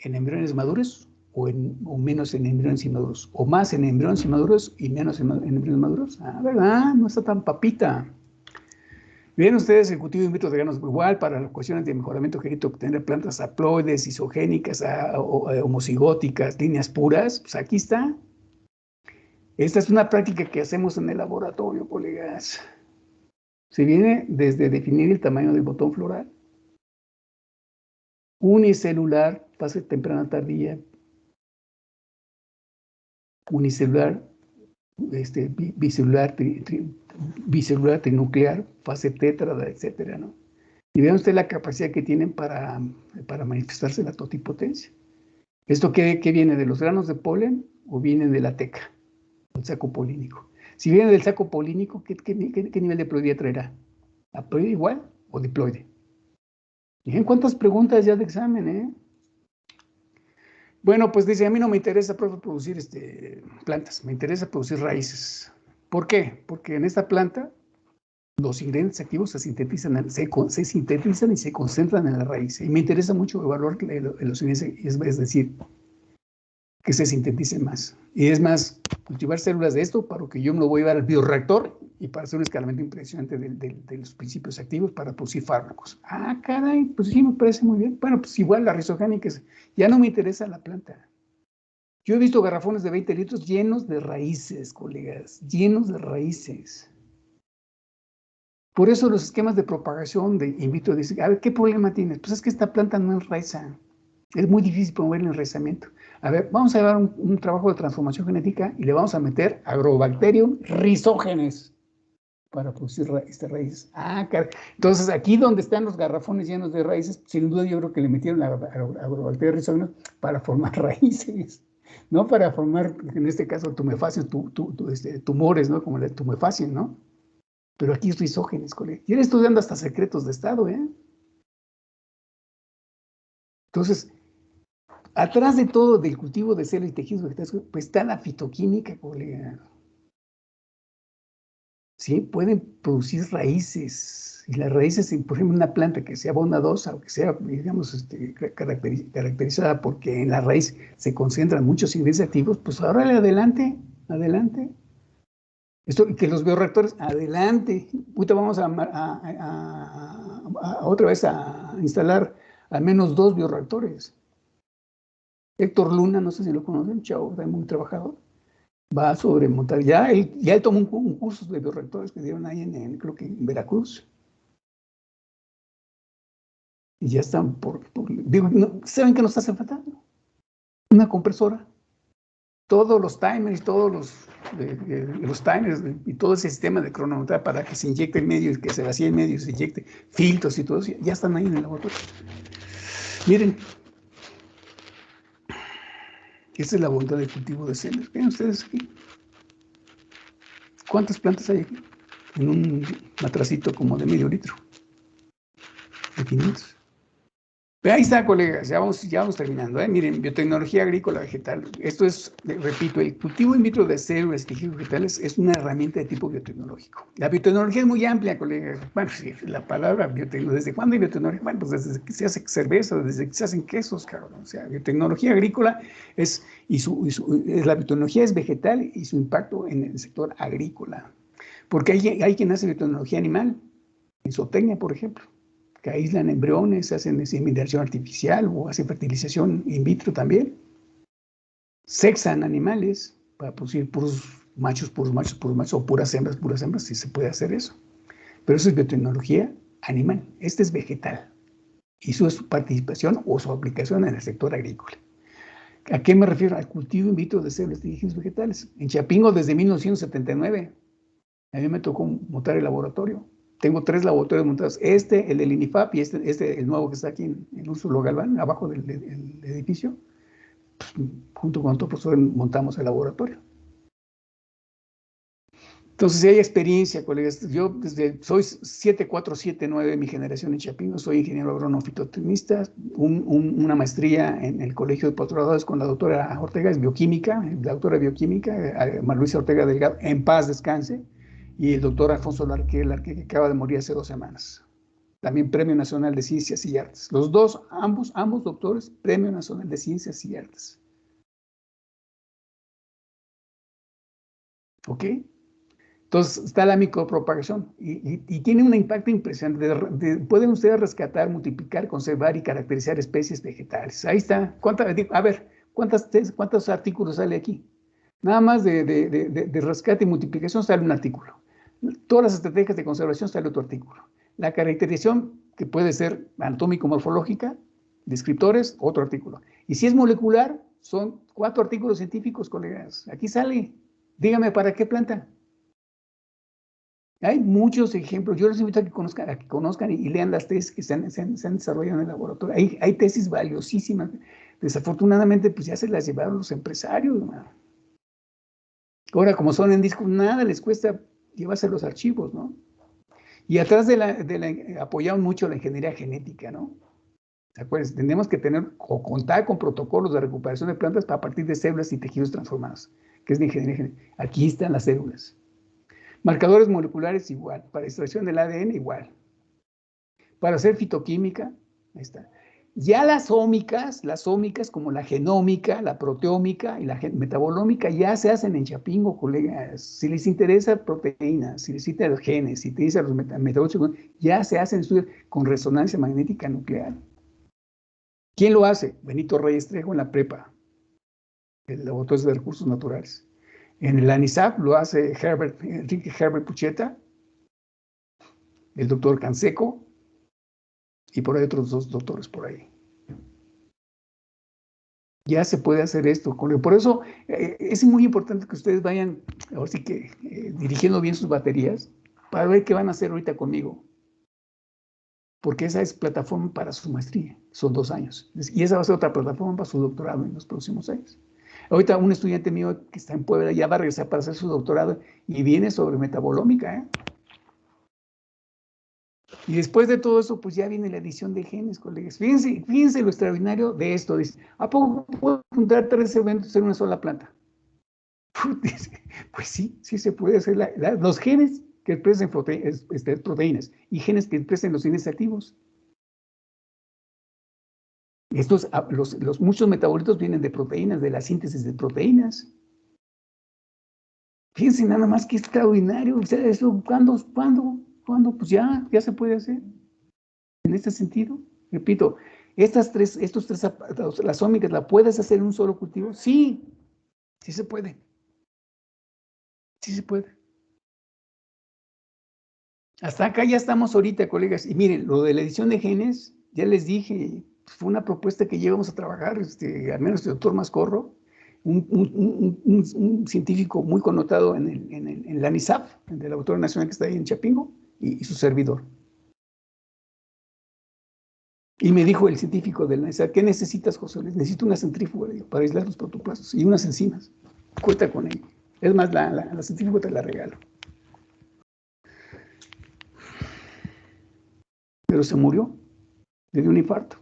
¿En embriones maduros o menos en embriones inmaduros? ¿O más en embriones inmaduros y menos en embriones maduros? Ah, ¿verdad? No está tan papita. Bien, ustedes, el cultivo in vitro de granos igual para las cuestiones de mejoramiento genético, obtener plantas haploides, isogénicas, homocigóticas, líneas puras, pues aquí está. Esta es una práctica que hacemos en el laboratorio, colegas. Se viene desde definir el tamaño del botón floral, unicelular, fase temprana tardía, unicelular, bicelular, bicelular, trinuclear, fase tétrada, etcétera, ¿no? Y vean ustedes la capacidad que tienen para manifestarse la totipotencia. ¿Esto qué viene? ¿De los granos de polen o viene de la teca, del saco polínico? Si viene del saco polínico, ¿qué nivel de ploidía traerá? ¿Haploide igual o diploide? Miren cuántas preguntas ya de examen, ¿eh? Bueno, pues dice, a mí no me interesa producir plantas, me interesa producir raíces. ¿Por qué? Porque en esta planta los ingredientes activos se sintetizan y se concentran en la raíz. Y me interesa mucho evaluar los ingredientes, es decir, que se sintetice más. Y es más, cultivar células de esto para que yo me lo voy a llevar al bioreactor y para hacer un escalamiento impresionante de los principios activos para producir fármacos. Ah, caray, pues sí, me parece muy bien. Bueno, pues igual la rizogénica, ya no me interesa la planta. Yo he visto garrafones de 20 litros llenos de raíces, colegas, llenos de raíces. Por eso los esquemas de propagación de in vitro dicen, a ver, ¿qué problema tienes? Pues es que esta planta no enraiza. Es muy difícil promover el enraizamiento. A ver, vamos a llevar un trabajo de transformación genética y le vamos a meter Agrobacterium rhizógenes para producir raíces. Ah, caray. Entonces, aquí donde están los garrafones llenos de raíces, sin duda yo creo que le metieron Agrobacterium rhizógenes para formar raíces, no para formar, en este caso, tumefacios, tumores, ¿no? Como la tumefacia, ¿no? Pero aquí es rizógenes, colega. Y él estudiando hasta secretos de Estado, ¿eh? Entonces, atrás de todo del cultivo de células y tejidos vegetales, pues está la fitoquímica, colega. Sí, pueden producir raíces. Y las raíces, por ejemplo, una planta que sea bondadosa o que sea, digamos, caracterizada porque en la raíz se concentran muchos ingredientes activos, pues ahora adelante, adelante. Esto, que los bioreactores, adelante. Ahorita vamos otra vez a instalar al menos 2 bioreactores. Héctor Luna, no sé si lo conocen, chavo, está muy trabajador, va sobre montar. Ya él tomó un curso de bioreactores que dieron ahí creo que en Veracruz. Y ya están digo, ¿saben qué nos hace falta? Una compresora. Todos los timers, los timers y todo ese sistema de cronometría para que se inyecte el medio, que se vacíe el medio, se inyecte filtros y todo eso, ya están ahí en el laboratorio. Miren, esa es la bondad del cultivo de células. Vean ustedes aquí. ¿Cuántas plantas hay aquí? En un matracito como de medio litro, de 500. Pero ahí está, colegas, ya vamos terminando. Miren, biotecnología agrícola vegetal. Esto es, repito, el cultivo in vitro de células y tejidos vegetales es una herramienta de tipo biotecnológico. La biotecnología es muy amplia, colegas. Bueno, sí, la palabra biotecnología, ¿desde cuándo hay biotecnología? Bueno, pues desde que se hace cerveza, desde que se hacen quesos, cabrón. O sea, biotecnología agrícola es la biotecnología es vegetal y su impacto en el sector agrícola. Porque hay quien hace biotecnología animal, en zootecnia, por ejemplo, que aíslan embriones, hacen inseminación artificial o hacen fertilización in vitro también. Sexan animales para producir puros machos, o puras hembras, sí se puede hacer eso. Pero eso es biotecnología animal. Este es vegetal. Y su participación o su aplicación en el sector agrícola. ¿A qué me refiero? Al cultivo in vitro de células de tejidos vegetales. En Chapingo desde 1979. A mí me tocó montar el laboratorio. Tengo 3 laboratorios montados. El del INIFAP y el nuevo que está aquí en Úrsulo Galván, abajo del edificio. Pues, junto con otro profesor montamos el laboratorio. Entonces, si hay experiencia, colegas, yo soy 7479 de mi generación en Chapingo, soy ingeniero agrónomo fitotecnista, una maestría en el Colegio de Postgraduados con la doctora Ortega, es bioquímica, la doctora de bioquímica, María Luisa Ortega Delgado, en paz descanse, y el doctor Alfonso Larque que acaba de morir hace 2 semanas. También Premio Nacional de Ciencias y Artes. Los dos, ambos doctores, Premio Nacional de Ciencias y Artes. ¿Ok? Entonces está la micropropagación y tiene un impacto impresionante. Pueden ustedes rescatar, multiplicar, conservar y caracterizar especies vegetales. Ahí está. A ver, ¿cuántos artículos sale aquí? Nada más de rescate y multiplicación sale un artículo. Todas las estrategias de conservación sale otro artículo. La caracterización, que puede ser anatómico-morfológica, descriptores, otro artículo. Y si es molecular, son 4 artículos científicos, colegas. Aquí sale. Dígame, ¿para qué planta? Hay muchos ejemplos. Yo les invito a que conozcan y lean las tesis que se han desarrollado en el laboratorio. Hay tesis valiosísimas. Desafortunadamente, pues ya se las llevaron los empresarios, ¿no? Ahora, como son en disco, nada les cuesta llevarse los archivos, ¿no? Y atrás apoyaron mucho la ingeniería genética, ¿no? ¿Se acuerdan? Tenemos que tener o contar con protocolos de recuperación de plantas a partir de células y tejidos transformados, que es la ingeniería genética. Aquí están las células. Marcadores moleculares igual, para extracción del ADN igual. Para hacer fitoquímica, ahí está. Ya las ómicas como la genómica, la proteómica y la metabolómica ya se hacen en Chapingo, colegas. Si les interesa proteínas, si les interesa los genes, si te interesa los metabolitos, ya se hacen estudios con resonancia magnética nuclear. ¿Quién lo hace? Benito Reyes Trejo en la prepa, el laboratorio de recursos naturales. En el ANISAP lo hace Enrique Herbert Pucheta, el doctor Canseco, y por ahí otros 2 doctores por ahí. Ya se puede hacer esto. Por eso es muy importante que ustedes vayan, ahora sí que dirigiendo bien sus baterías, para ver qué van a hacer ahorita conmigo. Porque esa es plataforma para su maestría, son 2 años. Y esa va a ser otra plataforma para su doctorado en los próximos años. Ahorita un estudiante mío que está en Puebla ya va a regresar para hacer su doctorado y viene sobre metabolómica, ¿eh? Y después de todo eso, pues ya viene la edición de genes, colegas. Fíjense lo extraordinario de esto. Dice, ¿a poco puedo juntar 3 eventos en una sola planta? Pues sí, sí se puede hacer. Los genes que expresen proteínas y genes que expresen los genes activos. Muchos metabolitos vienen de proteínas, de la síntesis de proteínas. Fíjense nada más que extraordinario. O sea, eso, ¿cuándo? Pues ya se puede hacer. En este sentido, repito, estos tres aparatos, las ómicas, ¿la puedes hacer en un solo cultivo? Sí, sí se puede. Sí se puede. Hasta acá ya estamos ahorita, colegas. Y miren, lo de la edición de genes, ya les dije, fue una propuesta que llevamos a trabajar, al menos el doctor Mascorro, un científico muy connotado en la NISAP, el Laboratorio Nacional que está ahí en Chapingo, y su servidor. Y me dijo el científico de la NISAP, ¿qué necesitas, José Luis? Necesito una centrífuga para aislar los protoplastos y unas enzimas. Cuenta con ello. Es más, la centrífuga te la regalo. Pero se murió, le dio un infarto.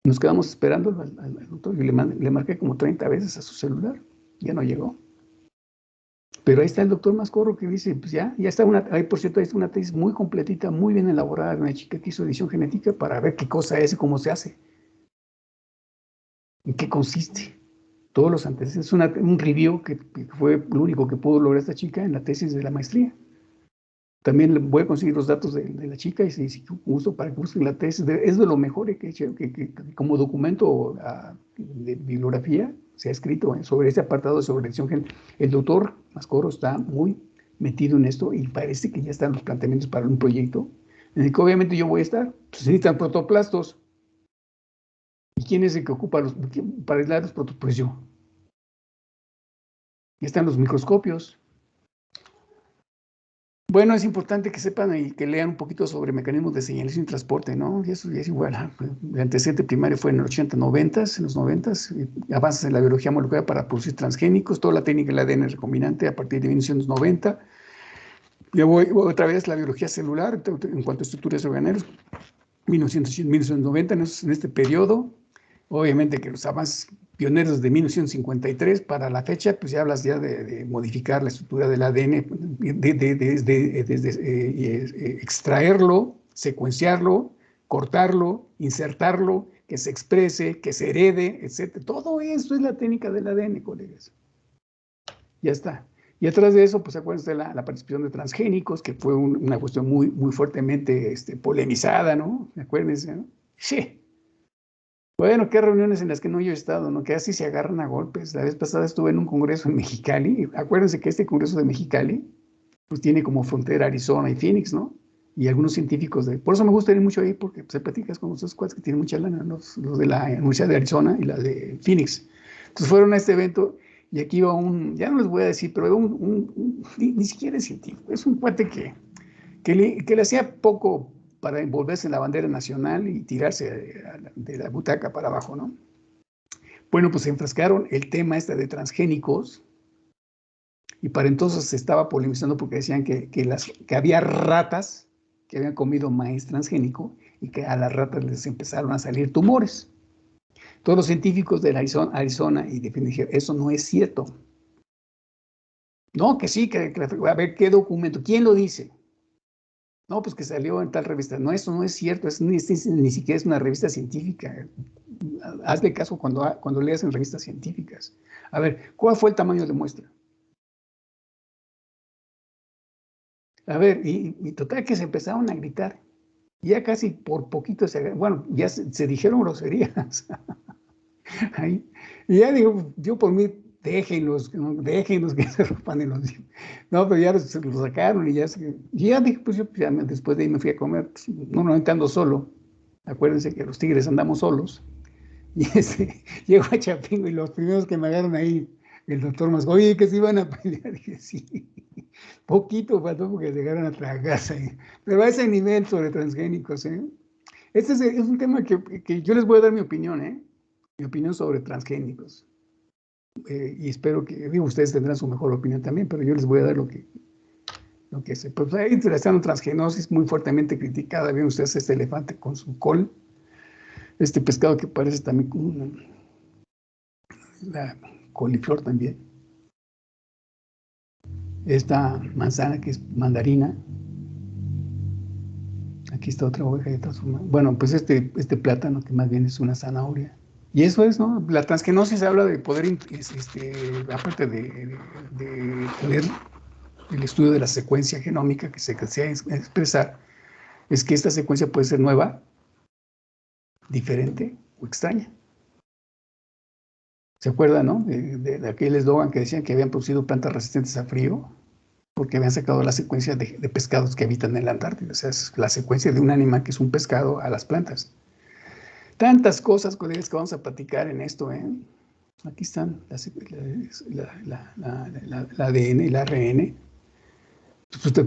Nos quedamos esperando al doctor y le marqué como 30 veces a su celular. Ya no llegó. Pero ahí está el doctor Mascorro que dice, pues ya está ahí por cierto, ahí está una tesis muy completita, muy bien elaborada de una chica que hizo edición genética para ver qué cosa es y cómo se hace. ¿En qué consiste? Todos los antecedentes. Es un review que fue lo único que pudo lograr esta chica en la tesis de la maestría. También le voy a conseguir los datos de la chica y si gusto para que busquen la tesis. Es de lo mejor que he hecho, que como documento de bibliografía se ha escrito sobre este apartado de sobre edición genética. El doctor Mascorro está muy metido en esto y parece que ya están los planteamientos para un proyecto en el que obviamente yo voy a estar. Pues se necesitan protoplastos. ¿Y quién es el que ocupa para aislar los protoplastos? Pues yo. Ya están los microscopios. Bueno, es importante que sepan y que lean un poquito sobre mecanismos de señalización y transporte, ¿no? Y eso ya es igual. El antecedente primario fue en los 80, 90, en los 90, avances en la biología molecular para producir transgénicos, toda la técnica del ADN recombinante a partir de 1990. Ya voy otra vez la biología celular en cuanto a estructuras organelas, 1990, en este periodo. Obviamente que los avances pioneros de 1953 para la fecha, pues ya hablas ya de modificar la estructura del ADN, extraerlo, secuenciarlo, cortarlo, insertarlo, que se exprese, que se herede, etc. Todo eso es la técnica del ADN, colegas. Ya está. Y atrás de eso, pues acuérdense de la participación de transgénicos, que fue una cuestión muy, muy fuertemente polemizada, ¿no? Acuérdense, ¿no? Sí. Bueno, qué reuniones en las que no yo he estado, ¿no? Que así se agarran a golpes. La vez pasada estuve en un congreso en Mexicali. Acuérdense que este congreso de Mexicali, pues tiene como frontera Arizona y Phoenix, ¿no? Y algunos científicos por eso me gusta ir mucho ahí, porque se platicas con los cuates que tienen mucha lana, los de la Universidad de Arizona y la de Phoenix. Entonces fueron a este evento y aquí iba ya no les voy a decir, pero ni siquiera es científico, es un cuate que le hacía poco para envolverse en la bandera nacional y tirarse de la butaca para abajo, ¿no? Bueno, pues se enfrascaron el tema de transgénicos y para entonces se estaba polemizando porque decían que había ratas que habían comido maíz transgénico y que a las ratas les empezaron a salir tumores. Todos los científicos de Arizona y de Phoenix dijeron, eso no es cierto. No, que sí, a ver qué documento, ¿quién lo dice? No, pues que salió en tal revista. No, eso no es cierto, ni siquiera es una revista científica. Hazle caso cuando leas en revistas científicas. A ver, ¿cuál fue el tamaño de muestra? A ver, y total que se empezaron a gritar. Ya casi por poquito bueno, ya se dijeron groserías. Ahí. Y ya digo, yo por mí, déjenlos, ¿no? Déjenlos que se rompan en los dientes. No, pero ya los sacaron y ya dije, pues yo pues, después de ahí me fui a comer. Pues, normalmente ando solo. Acuérdense que los tigres andamos solos. Y llego a Chapingo y los primeros que me agarran ahí, el doctor más, oye, que se iban a pelear. Dije, sí, poquito faltó porque llegaron a tragarse. Pero a ese nivel sobre transgénicos, ¿eh? Este es un tema que yo les voy a dar mi opinión, ¿eh? Mi opinión sobre transgénicos. Y espero que, digo, ustedes tendrán su mejor opinión también, pero yo les voy a dar lo que sé. Pues ahí la transgenosis muy fuertemente criticada. Ven ustedes este elefante con su col, este pescado que parece también como la coliflor también. Esta manzana que es mandarina. Aquí está otra oveja y otra bueno, pues este plátano que más bien es una zanahoria. Y eso es, ¿no? La transgenosis habla de poder, aparte de tener el estudio de la secuencia genómica que se desea expresar, es que esta secuencia puede ser nueva, diferente o extraña. ¿Se acuerdan, no? De aquel eslogan que decían que habían producido plantas resistentes a frío, porque habían sacado la secuencia de pescados que habitan en la Antártida. O sea, es la secuencia de un animal que es un pescado a las plantas. Tantas cosas, colegas, que vamos a platicar en esto, ¿eh? Aquí están la ADN y la ARN,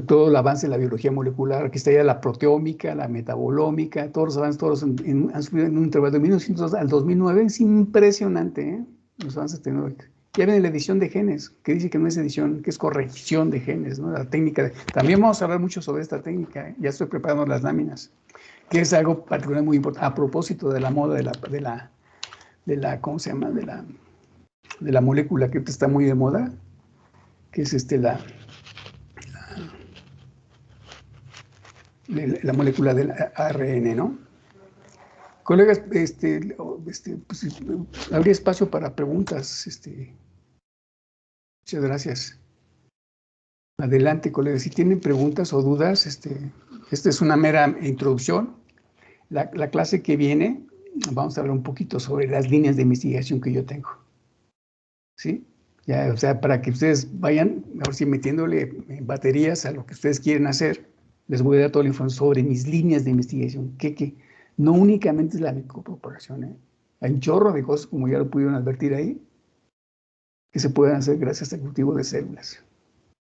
todo el avance en la biología molecular. Aquí está ya la proteómica, la metabolómica, todos los avances, han subido en un intervalo de 1900 al 2009. Es impresionante, ¿eh? Los avances tecnológicos. Ya viene la edición de genes, que dice que no es edición, que es corrección de genes, ¿no? La técnica. También vamos a hablar mucho sobre esta técnica, ¿eh? Ya estoy preparando las láminas, que es algo particular muy importante, a propósito de la moda ¿cómo se llama? De la molécula que está muy de moda, que es la molécula del ARN, ¿no? Colegas, pues, habría espacio para preguntas. Muchas gracias. Adelante, colegas. Si tienen preguntas o dudas, esta es una mera introducción. La clase que viene, vamos a hablar un poquito sobre las líneas de investigación que yo tengo. ¿Sí? Ya, o sea, para que ustedes vayan, ahora sí, metiéndole baterías a lo que ustedes quieren hacer, les voy a dar toda la información sobre mis líneas de investigación, que no únicamente es la micropropagación, ¿eh? Hay un chorro de cosas, como ya lo pudieron advertir ahí, que se pueden hacer gracias al cultivo de células.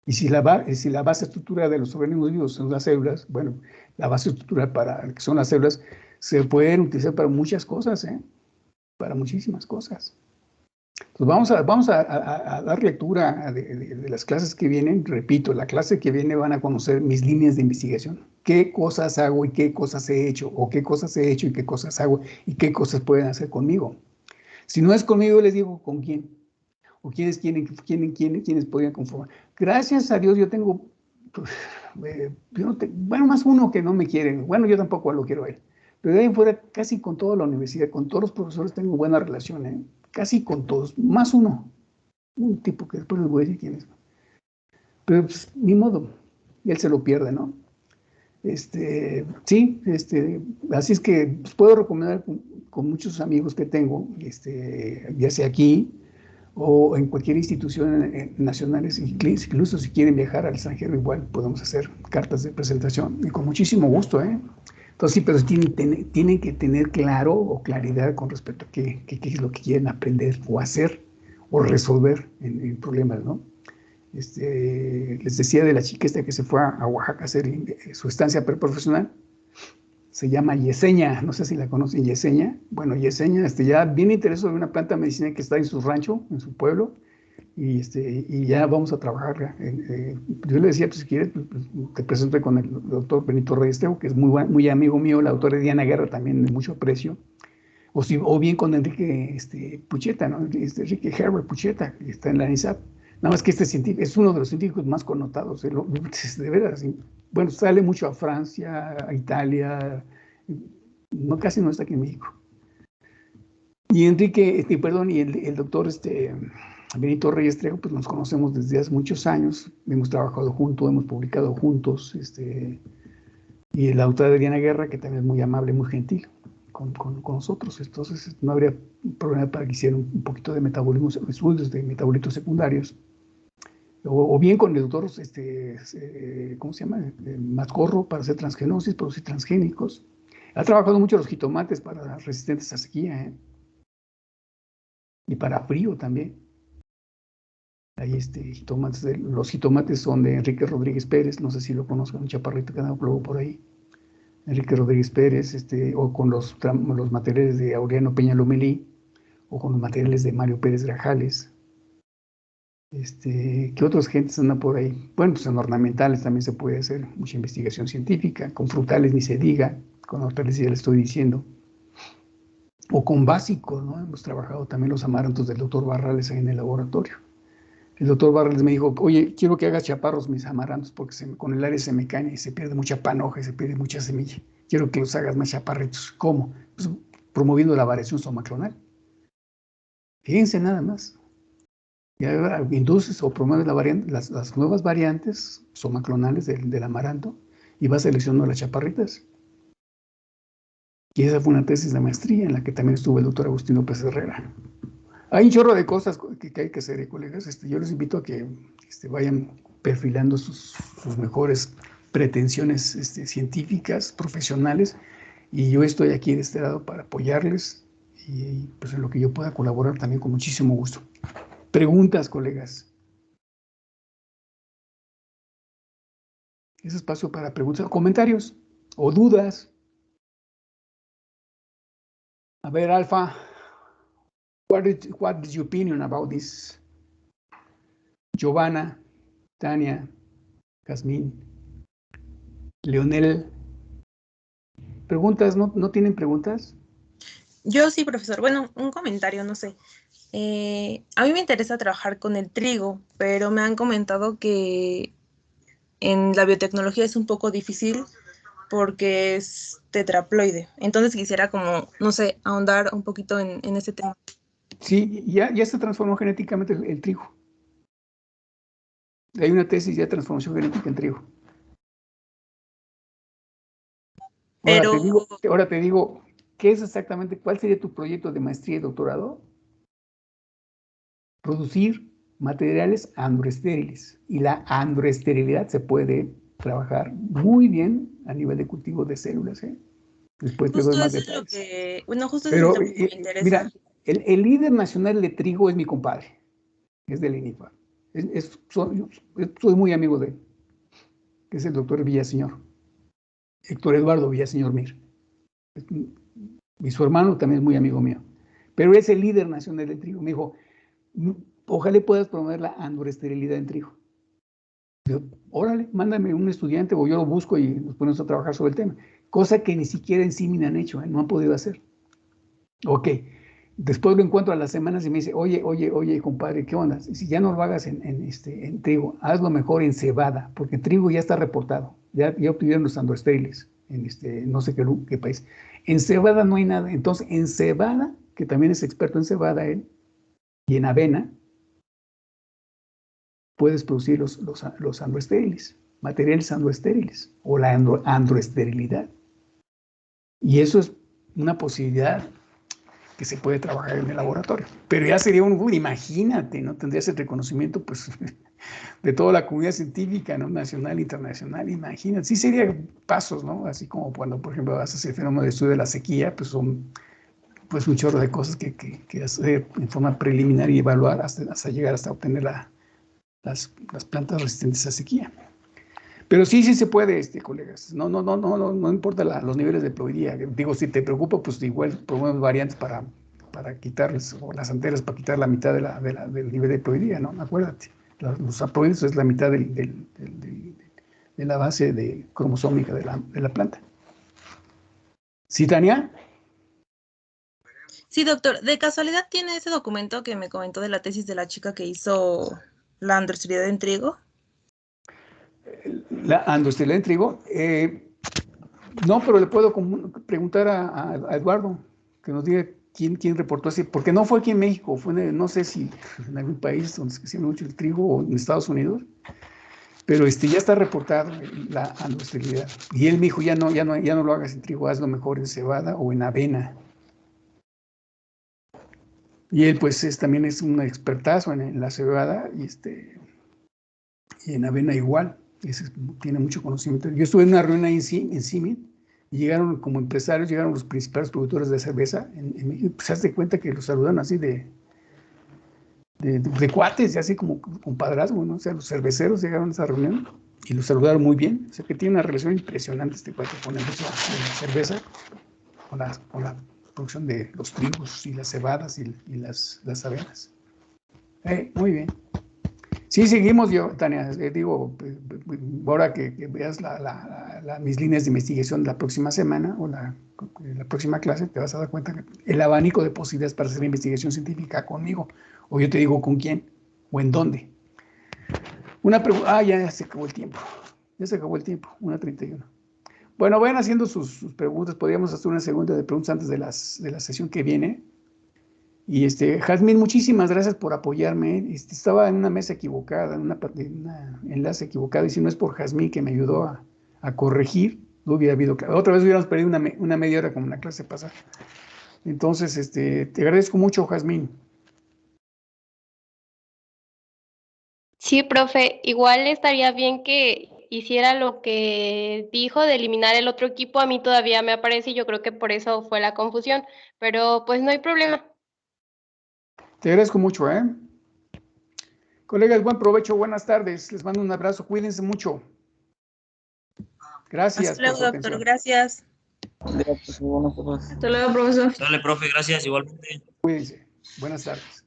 Y si la base estructural de los organismos vivos son las células, bueno, la base estructural para que son las células se pueden utilizar para muchas cosas, ¿eh? Para muchísimas cosas. Pues vamos a dar lectura de las clases que vienen. Repito, la clase que viene van a conocer mis líneas de investigación. ¿Qué cosas hago y qué cosas he hecho? O qué cosas he hecho y qué cosas hago y qué cosas pueden hacer conmigo. Si no es conmigo, les digo con quién. O quiénes quiénes podrían conformar. Gracias a Dios yo tengo, pues, bueno, más uno que no me quiere. Bueno, yo tampoco lo quiero a él. Pero de ahí en fuera, casi con toda la universidad, con todos los profesores tengo buena relación, ¿eh? Casi con todos, más uno, un tipo que después les voy a decir quién es. Pero pues, ni modo, él se lo pierde, ¿no? Sí, así es que pues, puedo recomendar con muchos amigos que tengo, ya sea aquí o en cualquier institución nacional, incluso si quieren viajar al extranjero, igual podemos hacer cartas de presentación y con muchísimo gusto, ¿eh? Entonces sí, pero tienen que tener claro o claridad con respecto a qué es lo que quieren aprender o hacer o resolver en problemas, ¿no? Les decía de la chica esta que se fue a Oaxaca a hacer su estancia preprofesional. Se llama Yesenia, no sé si la conocen, Yesenia. Bueno, Yesenia ya bien interesado en una planta medicinal que está en su rancho, en su pueblo, y ya vamos a trabajar. Yo le decía, pues si quieres, pues, te presento con el doctor Benito Reyes Teo, que es muy amigo mío, la autora Diana Guerra, también de mucho aprecio, o bien con Enrique Pucheta, ¿no? Enrique Herbert Pucheta, que está en la NISAP. Nada más que este científico es uno de los científicos más connotados, de veras. Bueno, sale mucho a Francia, a Italia, no, casi no está aquí en México. Y Enrique, perdón, y el doctor Benito Reyes Trejo, pues nos conocemos desde hace muchos años, hemos trabajado juntos, hemos publicado juntos, y la autora Adriana Guerra, que también es muy amable, muy gentil con nosotros. Entonces, no habría problema para que hicieran un poquito de metabolismo, estudios de metabolitos secundarios. O bien con el doctor, ¿cómo se llama? Mascorro, para hacer transgenosis, producir transgénicos. Ha trabajado mucho los jitomates para resistentes a sequía, ¿eh? Y para frío también. Hay jitomates, los jitomates son de Enrique Rodríguez Pérez, no sé si lo conozcan, un chaparrito que anda por ahí. Enrique Rodríguez Pérez, o con los materiales de Aureliano Peña Lomelí, o con los materiales de Mario Pérez Grajales. ¿Qué otras gentes andan por ahí? Bueno, pues en ornamentales también se puede hacer mucha investigación científica, con frutales ni se diga, con hortalizas ya le estoy diciendo, o con básicos, ¿no? Hemos trabajado también los amarantos del doctor Barrales ahí en el laboratorio. El doctor Barrales me dijo, oye, quiero que hagas chaparros mis amarantos porque con el aire se me caen y se pierde mucha panoja y se pierde mucha semilla. Quiero que los hagas más chaparritos. ¿Cómo? Pues promoviendo la variación somaclonal. Fíjense nada más. Ya induces o promueves las nuevas variantes somaclonales del amaranto y vas seleccionando las chaparritas. Y esa fue una tesis de maestría en la que también estuvo el doctor Agustín López Herrera. Hay un chorro de cosas que hay que hacer, colegas. Yo les invito a que vayan perfilando sus mejores pretensiones científicas, profesionales, y yo estoy aquí de este lado para apoyarles y pues en lo que yo pueda colaborar también con muchísimo gusto. Preguntas, colegas. Es espacio para preguntas o comentarios o dudas. A ver, Alfa, what is your opinion about this? Giovanna, Tania, Jazmín, Leonel. ¿Preguntas? ¿No tienen preguntas? Yo sí, profesor. Bueno, un comentario, no sé. A mí me interesa trabajar con el trigo, pero me han comentado que en la biotecnología es un poco difícil porque es tetraploide. Entonces quisiera como, no sé, ahondar un poquito en ese tema. Sí, ya se transformó genéticamente el trigo. Hay una tesis ya de transformación genética en trigo. Pero, Ahora te digo, ¿qué es exactamente? ¿Cuál sería tu proyecto de maestría y doctorado? Producir materiales androestériles. Y la androesterilidad se puede trabajar muy bien a nivel de cultivo de células, ¿eh? Después te doy justo más eso es lo detalles. que, bueno, justo ese es el Pero tema que me interesa. mira, el líder nacional de trigo es mi compadre, es del INIFA. Soy muy amigo de él, que es el doctor Villaseñor, Héctor Eduardo Villaseñor Mir. Y su hermano también es muy amigo mío. Pero es el líder nacional del trigo. Me dijo, ojalá puedas promover la androesterilidad en trigo. Yo, órale, mándame un estudiante o yo lo busco y nos ponemos a trabajar sobre el tema. Cosa que ni siquiera en CIMIN han hecho, no han podido hacer. Ok, después lo encuentro a las semanas y me dice, oye, compadre, ¿qué onda? Si ya no lo hagas en trigo, hazlo mejor en cebada, porque trigo ya está reportado, ya obtuvieron los androestériles en no sé qué país. En cebada no hay nada, entonces en cebada, que también es experto en cebada él, y en avena, puedes producir los androestériles, materiales androestériles, o la androesterilidad. Y eso es una posibilidad que se puede trabajar en el laboratorio. Pero ya sería imagínate, ¿no? Tendrías el reconocimiento, pues, de toda la comunidad científica, ¿no? Nacional, internacional, imagínate. Sí serían pasos, ¿no? Así como cuando, por ejemplo, vas a hacer el fenómeno de estudio de la sequía, pues son pues un chorro de cosas que hacer en forma preliminar y evaluar hasta llegar hasta obtener las plantas resistentes a sequía. Pero sí se puede, colegas. No importa los niveles de ploidía. Digo, si te preocupa, pues igual promovemos variantes para quitarles, o las anteras para quitar la mitad del nivel de ploidía, ¿no? Acuérdate. Los haploides es la mitad de la base cromosómica de la planta. ¿Sí, Tania? Sí, doctor, de casualidad tiene ese documento que me comentó de la tesis de la chica que hizo la androsterilidad en trigo? La androsterilidad en trigo, no, pero le puedo preguntar a Eduardo que nos diga quién reportó así, porque no fue aquí en México, fue no sé si en algún país donde se siembra mucho el trigo o en Estados Unidos, pero ya está reportado la androesterilidad. Y él me dijo, ya no lo hagas en trigo, hazlo mejor en cebada o en avena. Y él pues también es un expertazo en la cebada y en avena igual. Tiene mucho conocimiento. Yo estuve en una reunión ahí en CIMIT y llegaron como empresarios, llegaron los principales productores de cerveza en México. Pues se hace cuenta que los saludan así de cuates, y así como compadrazgo, ¿no? O sea, los cerveceros llegaron a esa reunión y los saludaron muy bien. O sea, que tiene una relación impresionante este cuate con la industria de la cerveza, con la producción de los trigos y las cebadas y las avenas. Muy bien. Sí, seguimos, Tania, digo, ahora que veas mis líneas de investigación la próxima semana o la próxima clase, te vas a dar cuenta que el abanico de posibilidades para hacer investigación científica conmigo, o yo te digo con quién, o en dónde. Una pregunta, ya se acabó el tiempo, 1:31. Bueno, vayan haciendo sus preguntas, podríamos hacer una segunda de preguntas antes de la sesión que viene. Y Jazmín, muchísimas gracias por apoyarme. Estaba en una mesa equivocada, en una enlace equivocado, y si no es por Jazmín que me ayudó a corregir, no hubiera habido. Otra vez hubiéramos perdido una media hora como en la clase pasada. Entonces, te agradezco mucho, Jazmín. Sí, profe, igual estaría bien que hiciera lo que dijo de eliminar el otro equipo. A mí todavía me aparece y yo creo que por eso fue la confusión, pero pues no hay problema. Te agradezco mucho, ¿eh? Colegas, buen provecho, buenas tardes. Les mando un abrazo, cuídense mucho. Gracias. Hasta luego, doctor, gracias. Hasta luego, profesor. Dale, profe, gracias, igualmente. Cuídense. Buenas tardes.